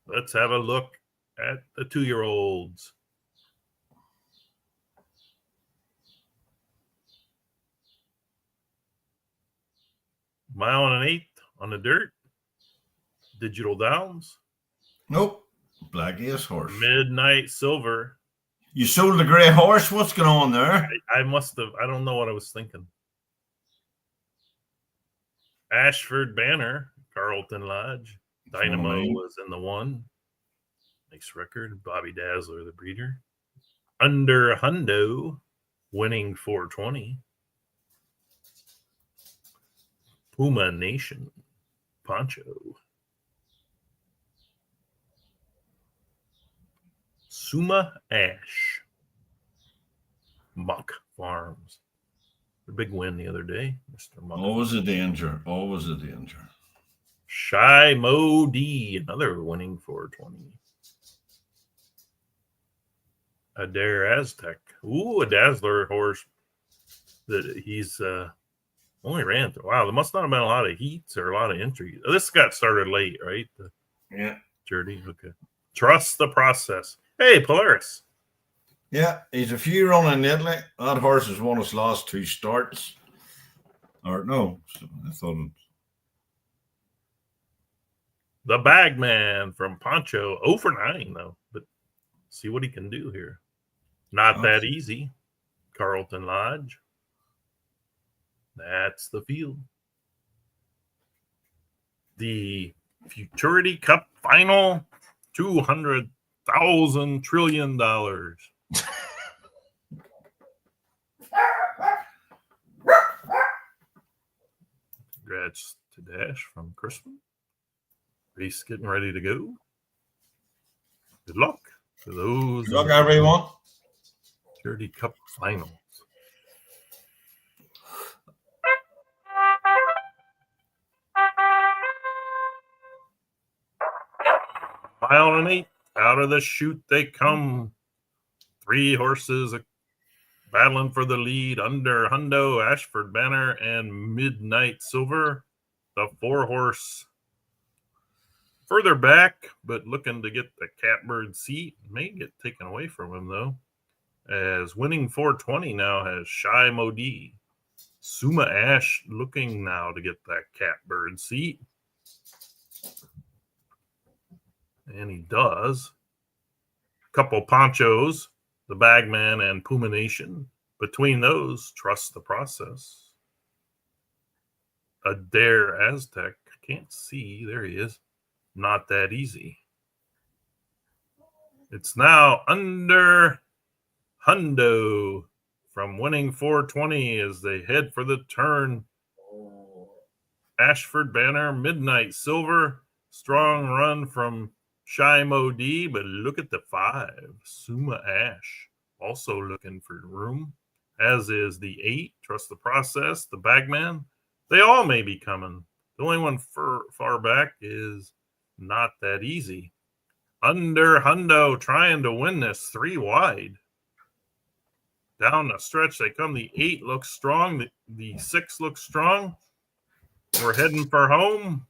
Let's have a look at the 2-year-olds. Mile and 1/8 on the dirt. Digital Downs. Nope. Black Ace horse. Midnight Silver. You sold the gray horse? What's going on there? I must have. I don't know what I was thinking. Ashford Banner. Carlton Lodge. Dynamo was in the 1. Nice record. Bobby Dazzler, the breeder. Under Hundo, winning 420. Puma Nation, Poncho. Suma Ash, Muck Farms. The big win the other day, Mr. Muck. Always a danger. Always a danger. Shy Mo D, another winning 420. Adair Aztec. Ooh, a Dazzler horse that he's only ran through. Wow, there must not have been a lot of heats or a lot of entries. Oh, this got started late, right? Yeah. Journey. Okay. Trust the process. Hey, Polaris. Yeah, he's a few running lately. That horse has won his last 2 starts. Or no, I thought it. The Bagman from Poncho. 0 for 9, though. But see what he can do here. Not that easy. Carlton Lodge. That's the field. The Futurity Cup final. $200,000 trillion. Congrats to Dash from Crispin. Race getting ready to go. Good luck to those. Good luck, everyone. Futurity Cup finals. Mile and 1/8. Out of the chute they come. 3 horses battling for the lead. Under Hundo, Ashford Banner, and Midnight Silver. The 4-horse further back, but looking to get the catbird seat. May get taken away from him, though. As winning 420 now has Shy Modi. Suma Ash looking now to get that catbird seat. And he does. Couple Ponchos, the Bagman and Puma Nation. Between those, trust the process. Adair Aztec. Can't see. There he is. Not that easy. It's now Under Hundo from winning 420 as they head for the turn. Ashford Banner, Midnight Silver, strong run from Shy Mo D, but look at the 5. Suma Ash, also looking for room, as is the 8. Trust the Process, the Bagman. They all may be coming. The only one far back is Not That Easy. Under Hundo trying to win this 3 wide. Down the stretch they come. The 8 looks strong. The 6 looks strong. We're heading for home.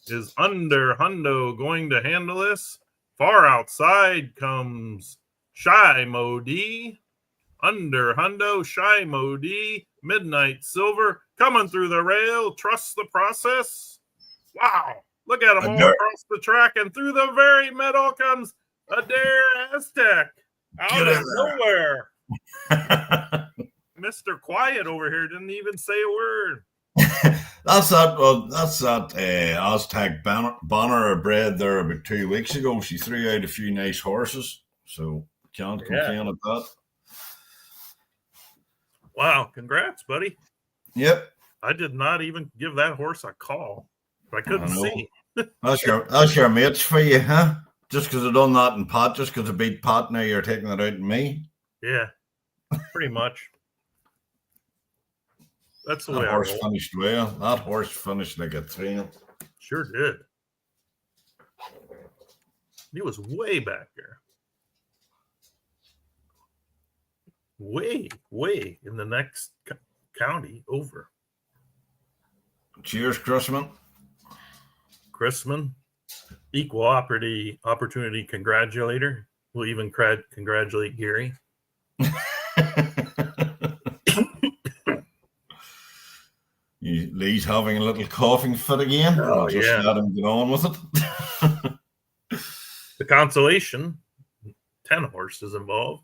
Is Under Hundo going to handle this? Far outside comes Shy Mo D. Under Hundo, Shy Mo D, Midnight Silver coming through the rail. Trust the Process. Wow. Look at them all across the track, and through the very middle comes Adair Aztec out of nowhere. Mr. Quiet over here didn't even say a word. That's that Aztec Bonner bred there about 2 weeks ago. She threw out a few nice horses, so can't complain at that. Wow, congrats, buddy. Yep. I did not even give that horse a call. I couldn't see. That's your mates for you, huh? Just because I done that in Pat, just because I beat Pat, now you're taking it out in me? Yeah, pretty much. That's the way that horse finished well. That horse finished like a train. Sure did. He was way back there. Way in the next county over. Cheers, Chrisman. Chrisman, equal opportunity congratulator. We'll even congratulate Gary. Lee's having a little coughing fit again. Oh, just let him get on with it. The consolation, 10 horses involved.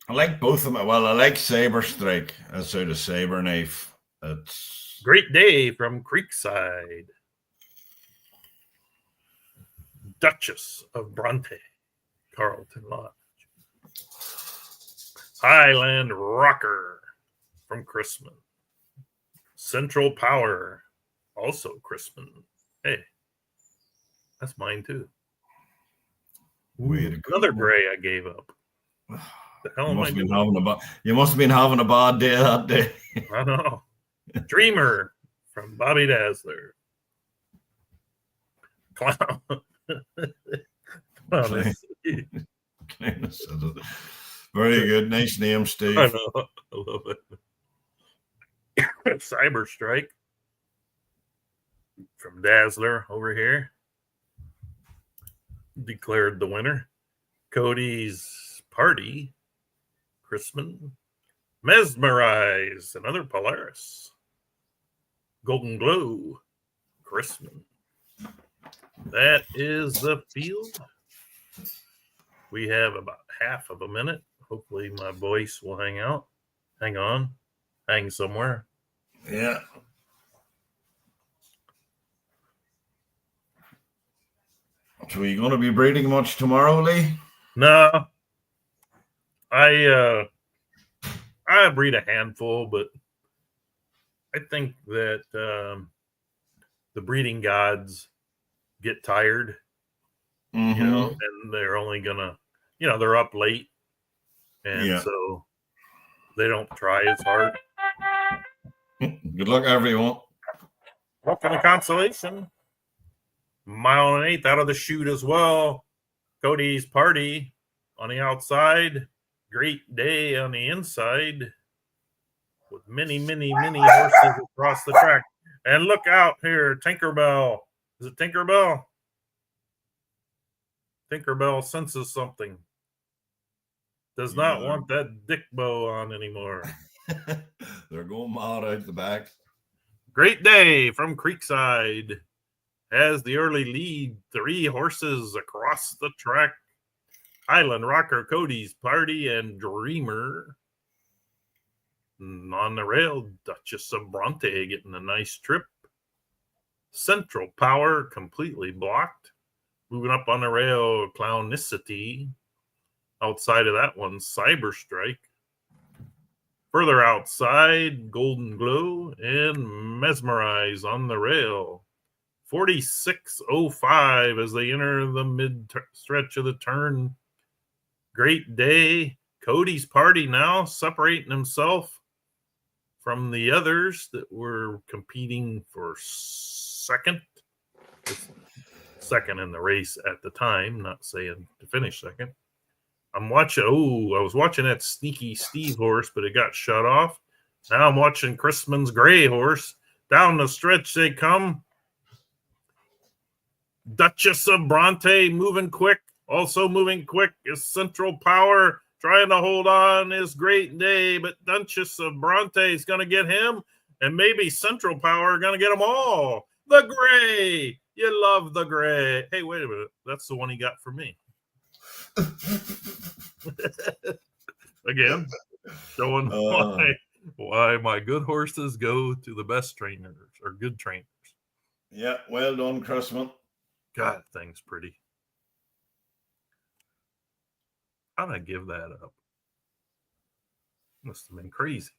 I like both of them. Well, I like Saber Strike. That's out of Saber Knife. It's Great Day from Creekside. Duchess of Bronte, Carlton Lodge. Highland Rocker from Chrisman. Central Power, also Chrisman. Hey, that's mine too. Another gray I gave up. The hell am I doing? You must have been having a bad day that day. I know. Dreamer from Bobby Dazzler. Clown. Very good. Nice name, Steve. I know. I love it. Cyber Strike from Dazzler over here. Declared the winner. Cody's Party. Chrisman. Mesmerize. Another Polaris. Golden Glow. Chrisman. That is the field. We have about half of a minute. Hopefully my voice will hang on, hang somewhere. Yeah. So are you going to be breeding much tomorrow, Lee? No. I breed a handful, but I think that the breeding gods get tired, mm-hmm. you know, and they're only gonna, you know, they're up late, and so they don't try as hard. Good luck, everyone. Welcome to consolation. 1 1/8 out of the chute as well. Cody's Party on the outside. Great Day on the inside. With many horses across the track. And look out here, Tinkerbell. Is it Tinkerbell? Tinkerbell senses something. Does not want that dick bow on anymore. They're going mad out the back. Great Day from Creekside has the early lead. 3 horses across the track. Highland Rocker, Cody's Party, and Dreamer. On the rail, Duchess of Bronte getting a nice trip. Central Power completely blocked. Moving up on the rail, Clownicity. Outside of that one, Cyber Strike. Further outside, Golden Glow and Mesmerize on the rail. 46.05 as they enter the mid stretch of the turn. Great Day. Cody's Party now separating himself from the others that were competing for second in the race at the time, not saying to finish second. I was watching that Sneaky Steve horse, but it got shut off. Now I'm watching Chrisman's Gray horse. Down the stretch they come. Duchess of Bronte moving quick. Also moving quick is Central Power. Trying to hold on is Great Day, but Duchess of Bronte is going to get him, and maybe Central Power are going to get them all. The Gray. You love the Gray. Hey, wait a minute. That's the one he got for me. Again, showing why my good horses go to the best trainers or good trainers. Yeah, well done, Chrisman. God, thing's pretty. How'd I give that up? Must have been crazy.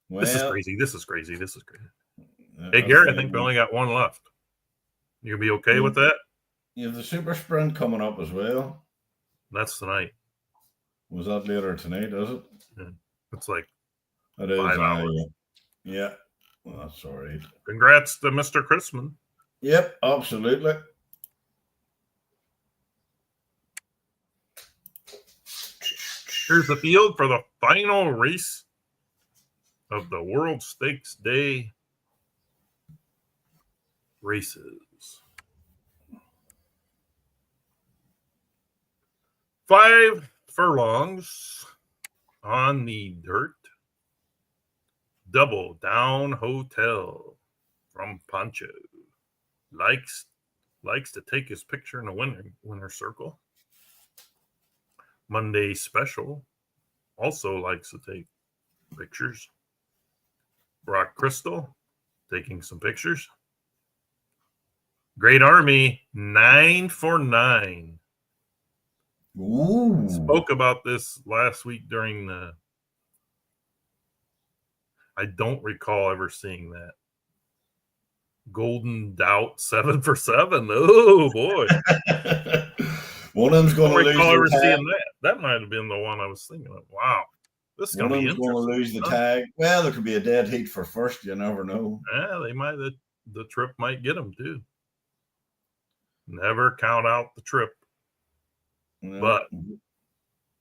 Well, This is crazy. Hey, Gary, I think we only got one left. You gonna be okay with that? You have the Super Sprint coming up as well. That's tonight. Was that later tonight, is it? Yeah. It's like it is 5 hours. Yeah. Well, that's all right. Congrats to Mr. Chrisman. Yep, absolutely. Here's the field for the final race of the World Stakes Day races. 5 furlongs on the dirt. Double Down Hotel from Pancho. Likes to take his picture in the winner circle. Monday Special also likes to take pictures. Rock Crystal taking some pictures. Great Army 9 for 9. Ooh. Spoke about this last week during the. I don't recall ever seeing that. Golden Doubt 7 for 7. Oh boy. One of them's going to lose the tag. Seeing that. That might have been the one I was thinking of. Wow. This is going to be interesting. One of them's going to lose the tag. Well, there could be a dead heat for first. You never know. Yeah, they might. The trip might get them too. Never count out the trip. No. But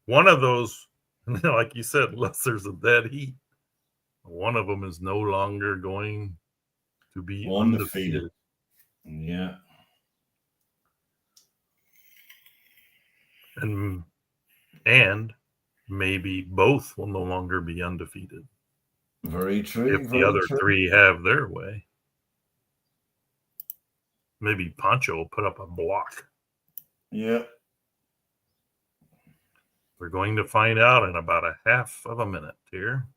one of those, like you said, unless there's a dead heat, one of them is no longer going to be undefeated. Yeah. And maybe both will no longer be undefeated. Very true. If the other three have their way. Maybe Pancho will put up a block. Yeah. We're going to find out in about a half of a minute here.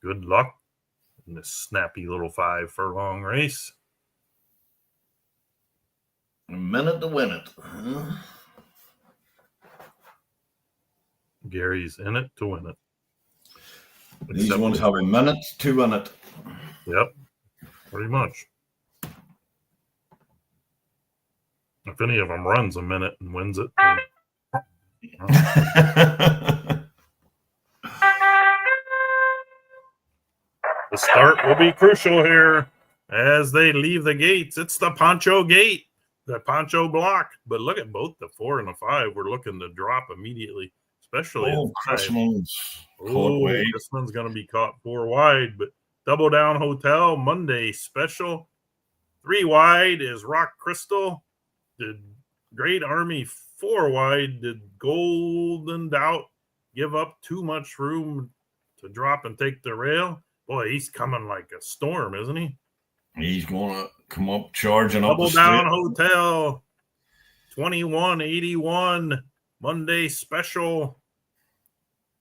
Good luck in this snappy little 5 furlong race. A minute to win it. Gary's in it to win it. These ones have a minute to win it. Yep, pretty much. If any of them runs a minute and wins it. The start will be crucial here as they leave the gates. It's the Pancho gate, the Pancho block. But look at both the 4 and the 5. We're looking to drop immediately, especially Chrisman's going to be caught 4 wide. But Double Down Hotel, Monday Special. 3 wide is Rock Crystal. Did Great Army 4 wide? Did Golden Doubt give up too much room to drop and take the rail? Boy, he's coming like a storm, isn't he? He's going to come up charging up the street. Double Down Hotel, 21.81, Monday Special,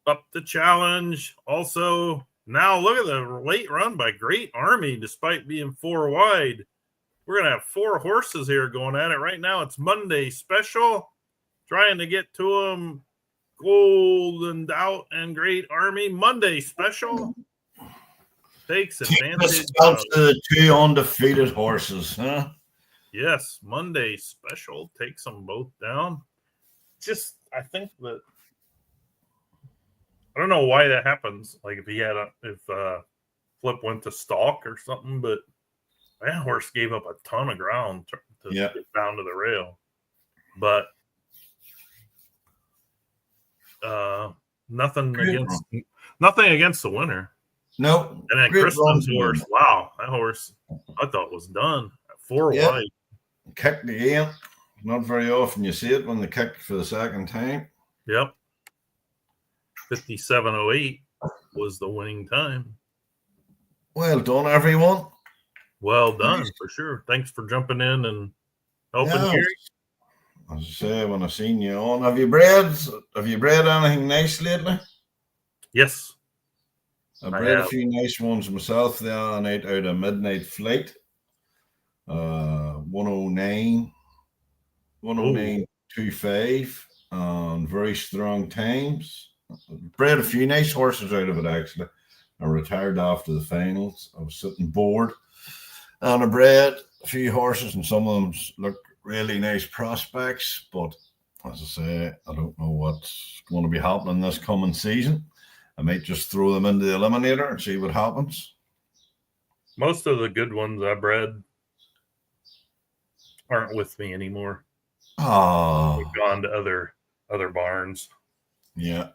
up the challenge. Also, now look at the late run by Great Army, despite being 4 wide. We're going to have 4 horses here going at it right now. It's Monday Special, trying to get to him. Golden Doubt and Great Army Monday special takes advantage Out of. to the 2 undefeated horses, huh? Yes, Monday special takes them both down. Just, I think that I don't know why that happens. Like if Flip went to stalk or something, but that horse gave up a ton of ground to get down to the rail. But nothing against the winner. No. And then Kristen's horse, wow, that horse I thought was done. 4 wide. Kicked again. Not very often you see it when they kick for the second time. Yep. 57.08 was the winning time. Well done, everyone. Well done, for sure. Thanks for jumping in and helping Gary. As I say, when I seen you on, have you bred anything nice lately? Yes. I bred a few nice ones myself the other night out of Midnight Flight. 109.25 and very strong times. Bred a few nice horses out of it, actually. I retired after the finals. I was sitting bored. And I bred a few horses, and some of them look really nice prospects. But as I say, I don't know what's going to be happening this coming season. I might just throw them into the eliminator and see what happens. Most of the good ones I bred aren't with me anymore. Oh, they've gone to other barns. Yeah.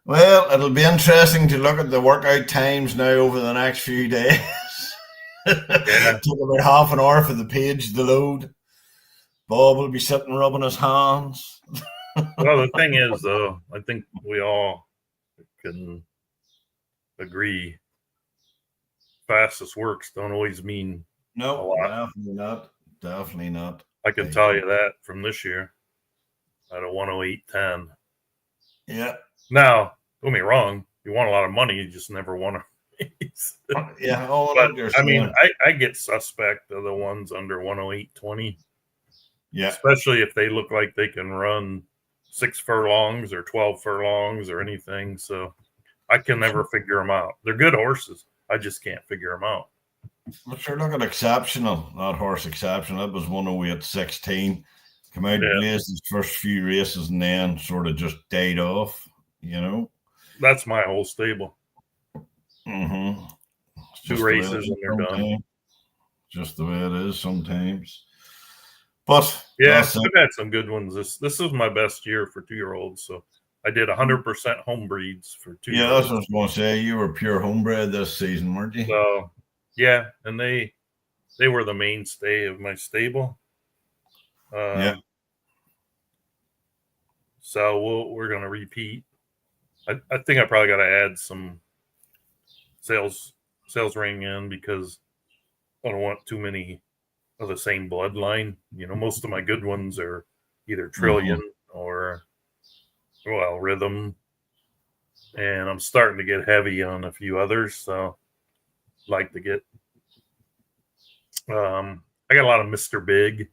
Well, it'll be interesting to look at the workout times now over the next few days. It took about half an hour for the page to load. Bob will be sitting rubbing his hands. Well, the thing is, though, I think we all can agree fastest works don't always mean no, definitely not. I can tell you that from this year at a 108.10. Yeah. Now, don't get me wrong, you want a lot of money, you just never want to raise. Yeah. But, I mean, I get suspect of the ones under 108.20. Yeah. Especially if they look like they can run 6 furlongs or 12 furlongs or anything. So I can never figure them out. They're good horses. I just can't figure them out. But you're looking exceptional. That horse exceptional. It was 108.16. Come out and blazed his first few races and then sort of just died off, you know. That's my whole stable. Mm-hmm. 2 races and they're done. Just the way it is sometimes. But yeah, I've had some good ones. This is my best year for 2-year-olds. So I did 100% home breeds for 2 years. Yeah, that's what I was going to say. You were pure homebred this season, weren't you? So yeah, and they were the mainstay of my stable. Yeah. So we're going to repeat. I think I probably got to add some sales ring in because I don't want too many of the same bloodline. You know, most of my good ones are either Trillion or Rhythm, and I'm starting to get heavy on a few others. So I'd like to get. I got a lot of Mr. Big.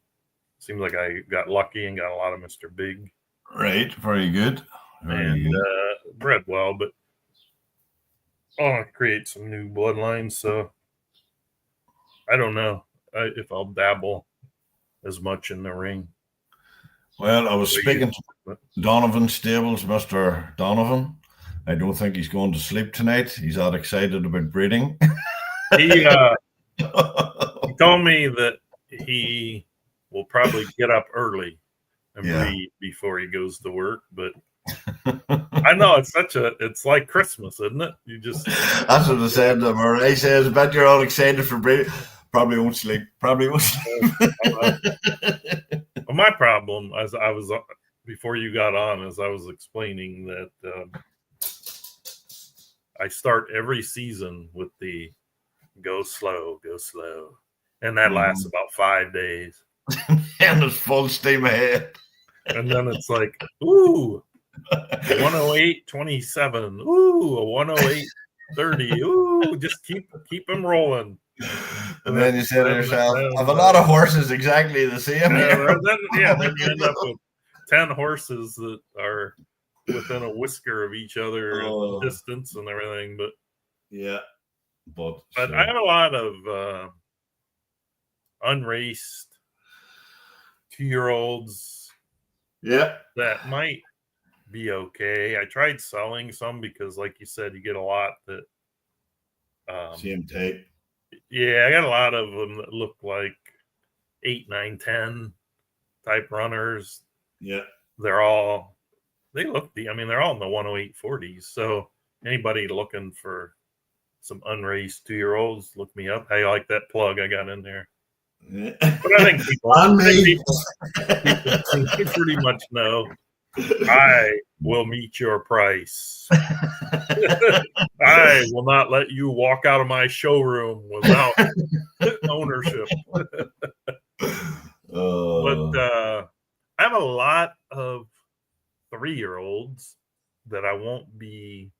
Seems like I got lucky and got a lot of Mr. Big. Right, very good. Bred well, but I want to create some new bloodlines. So I don't know if I'll dabble as much in the ring. Well, I was speaking to Donovan Stables, Mr. Donovan. I don't think he's going to sleep tonight. He's that excited about breeding. He told me that he will probably get up early and breed before he goes to work. But I know it's like Christmas, isn't it? You just that's what I said to him. Or I says, I bet you're all excited for breeding. Probably won't sleep. Well, my problem, as I was before you got on, as I was explaining that I start every season with the go slow, and that lasts about 5 days, and it's full steam ahead. And then it's like, ooh, 108.27, ooh, a 108.30, ooh, just keep them rolling. And then you say to yourself, I have a lot of horses exactly the same. Then you end up with 10 horses that are within a whisker of each other Oh. distance and everything. But yeah, but I have a lot of unraced 2-year-olds yeah, that might be okay. I tried selling some because, like you said, you get a lot that same tape. yeah, I got a lot of them that look like 8, 9, 10 type runners. Yeah, They're all they're all in the 10840s. So anybody looking for some unraced 2-year-olds, look me up. How you like that plug I got in there? yeah. But I think people pretty much know I will meet your price. I will not let you walk out of my showroom without ownership. But I have a lot of 3-year-olds that I won't be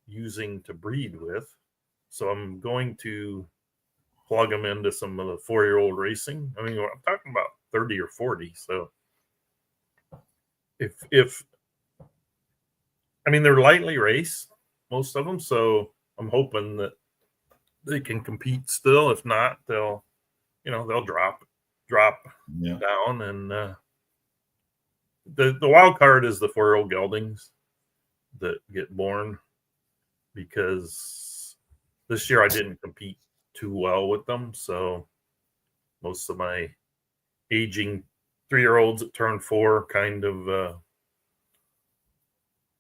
using to breed with. So I'm going to plug them into some of the 4-year-old racing. I mean, I'm talking about 30 or 40. So if I mean, they're lightly raced, most of them. So I'm hoping that they can compete still. If not, they'll drop yeah. down. And the wild card is the 4-year-old geldings that get born, because this year I didn't compete too well with them. So most of my aging 3-year-olds that turned 4 kind of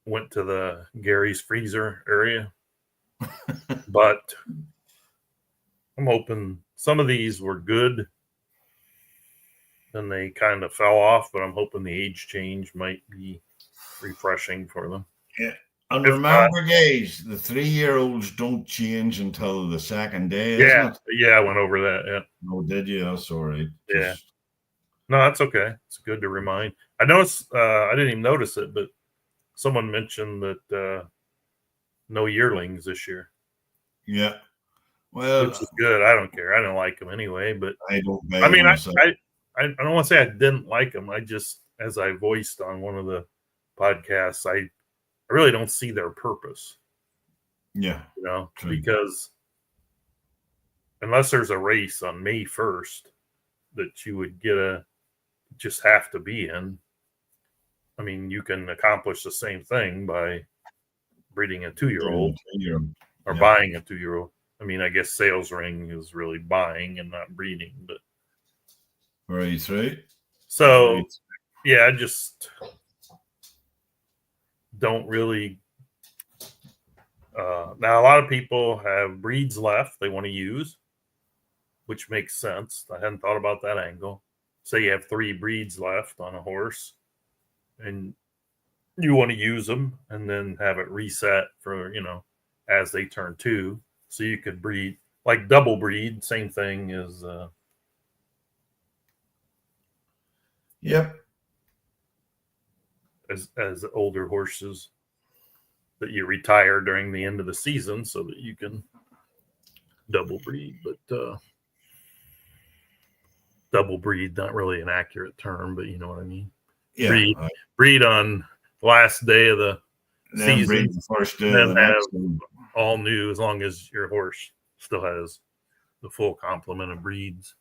went to the Gary's freezer area. But I'm hoping some of these were good and they kind of fell off, but I'm hoping the age change might be refreshing for them. Yeah. And remember, guys, the 3-year-olds don't change until the second day, isn't it? Yeah, I went over that. Yeah. No, did you? That's all right. Yeah. No, that's okay. It's good to remind. I noticed, I didn't even notice it, but someone mentioned that no yearlings this year. Yeah. Well, which is good. I don't care. I don't like them anyway, but I don't. I mean, I don't want to say I didn't like them. I just, as I voiced on one of the podcasts, I really don't see their purpose. Yeah. True. Because unless there's a race on May 1st that you would just have to be in, I mean, you can accomplish the same thing by breeding a 2-year-old or buying a 2-year-old. I mean, I guess sales ring is really buying and not breeding, but very true. So, yeah, I just don't really. Now, a lot of people have breeds left they want to use, which makes sense. I hadn't thought about that angle. Say you have 3 breeds left on a horse, and you want to use them and then have it reset for, as they turn 2. So you could breed, like double breed, same thing as yep. As older horses that you retire during the end of the season so that you can double breed. But double breed, not really an accurate term, but you know what I mean. Yeah. Breed on the last day of the season, breed the first day then have all new, as long as your horse still has the full complement of breeds.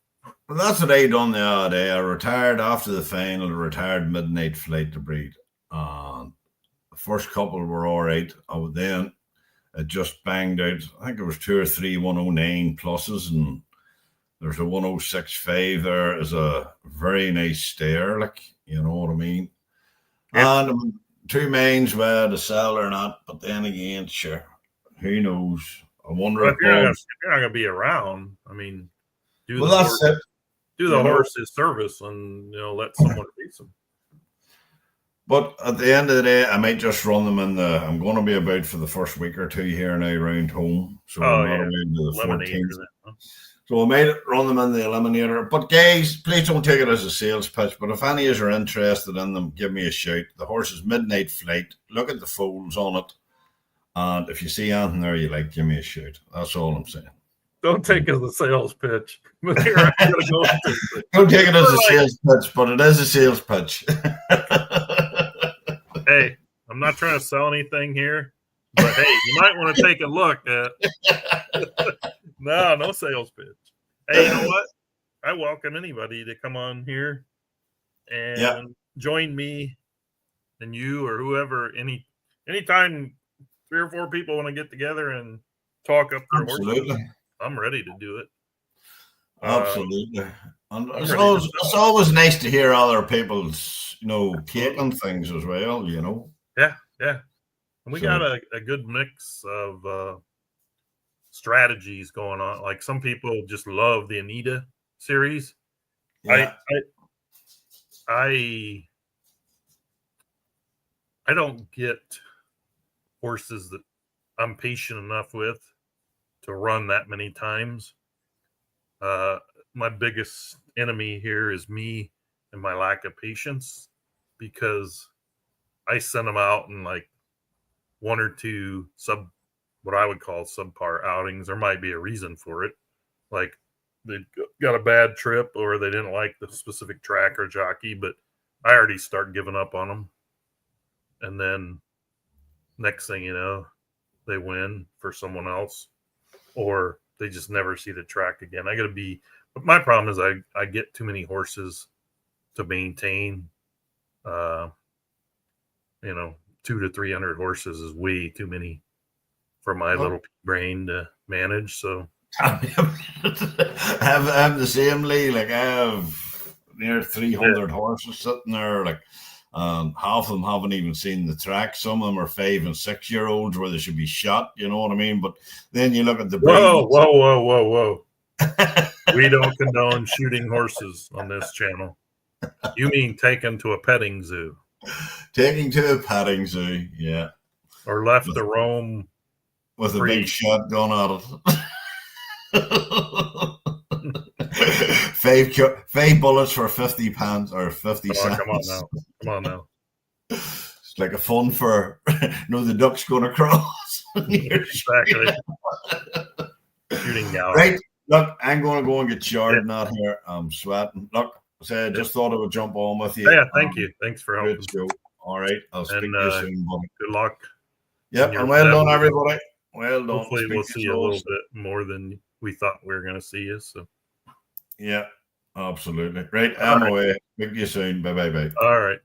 Well, that's what I done the other day. I retired after the final, retired Midnight Flight to breed. The first couple were all right. Then it just banged out. I think there was 2 or 3 109 pluses, and there's a 106.5 there is a very nice stare, like, you know what I mean? Yep. And 2 mains were to sell or not, but then again, sure, who knows? I wonder if you're not going to be around. I mean, do the horse his service and let someone race him. But at the end of the day, I might just run them in I'm going to be about for the first week or 2 here now around home. So I'm not around to the 14th. So I might run them in the eliminator. But guys, please don't take it as a sales pitch. But if any of you are interested in them, give me a shout. The horse is Midnight Flight. Look at the folds on it. And if you see anything there you like, give me a shout. That's all I'm saying. Don't take it as a sales pitch. Don't take it as a sales pitch, but it is a sales pitch. Hey, I'm not trying to sell anything here, but hey, you might want to take a look at. No sales pitch. Hey, you know what? I welcome anybody to come on here and join me and you or whoever anytime 3 or 4 people want to get together and talk up their horses. I'm ready to do it. Absolutely. And it's always nice to hear other people's, take on things as well, Yeah. And we got a good mix of strategies going on. Like some people just love the Anita series. Yeah. I don't get horses that I'm patient enough with to run that many times. My biggest enemy here is me and my lack of patience, because I send them out in like 1 or 2 what I would call subpar outings. There might be a reason for it. Like they got a bad trip or they didn't like the specific track or jockey, but I already start giving up on them. And then next thing you know, they win for someone else, or they just never see the track again. But my problem is I get too many horses to maintain. 200 to 300 horses is way too many for my little brain to manage. So I'm the same, Lee. Like I have near 300 horses sitting there. Like half of them haven't even seen the track. Some of them are 5 and 6 year olds where they should be shot. You know what I mean? But then you look at the whoa. We don't condone shooting horses on this channel. You mean taken to a petting zoo? Taking to a petting zoo, yeah. Or left to roam with a big shotgun at it. 5 bullets for 50 pounds or 50 cents. Come on now. It's like a fun for the duck's going to cross. Exactly. Shooting gallery. Right. Look, I'm going to go and get showered out here. I'm sweating. Look, I just thought I would jump on with you. Yeah, thank you. Thanks for helping. All right. I'll speak to you soon, buddy. Good luck. Yep, and well done, everybody. Well done. Hopefully we'll see you a little bit more than we thought we were going to see you. So. Yeah, absolutely. Right, I'm away. Speak to you soon. Bye. All right.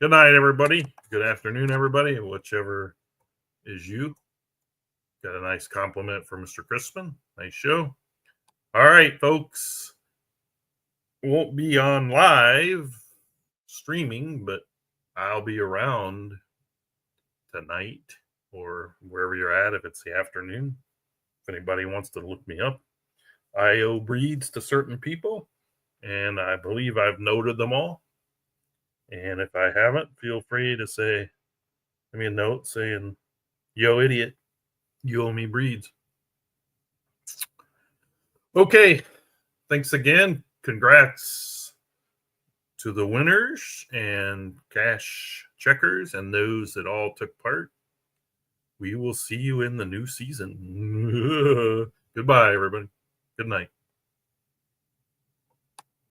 Good night, everybody. Good afternoon, everybody, whichever is you. Got a nice compliment from Mr. Crispin. Nice show. All right, folks. Won't be on live streaming, but I'll be around tonight or wherever you're at if it's the afternoon. If anybody wants to look me up, I owe breeds to certain people, and I believe I've noted them all. And if I haven't, feel free to send me a note saying, "Yo, idiot, you owe me breeds." Okay, thanks again. Congrats to the winners and cash checkers and those that all took part. We will see you in the new season. Goodbye, everybody. Good night.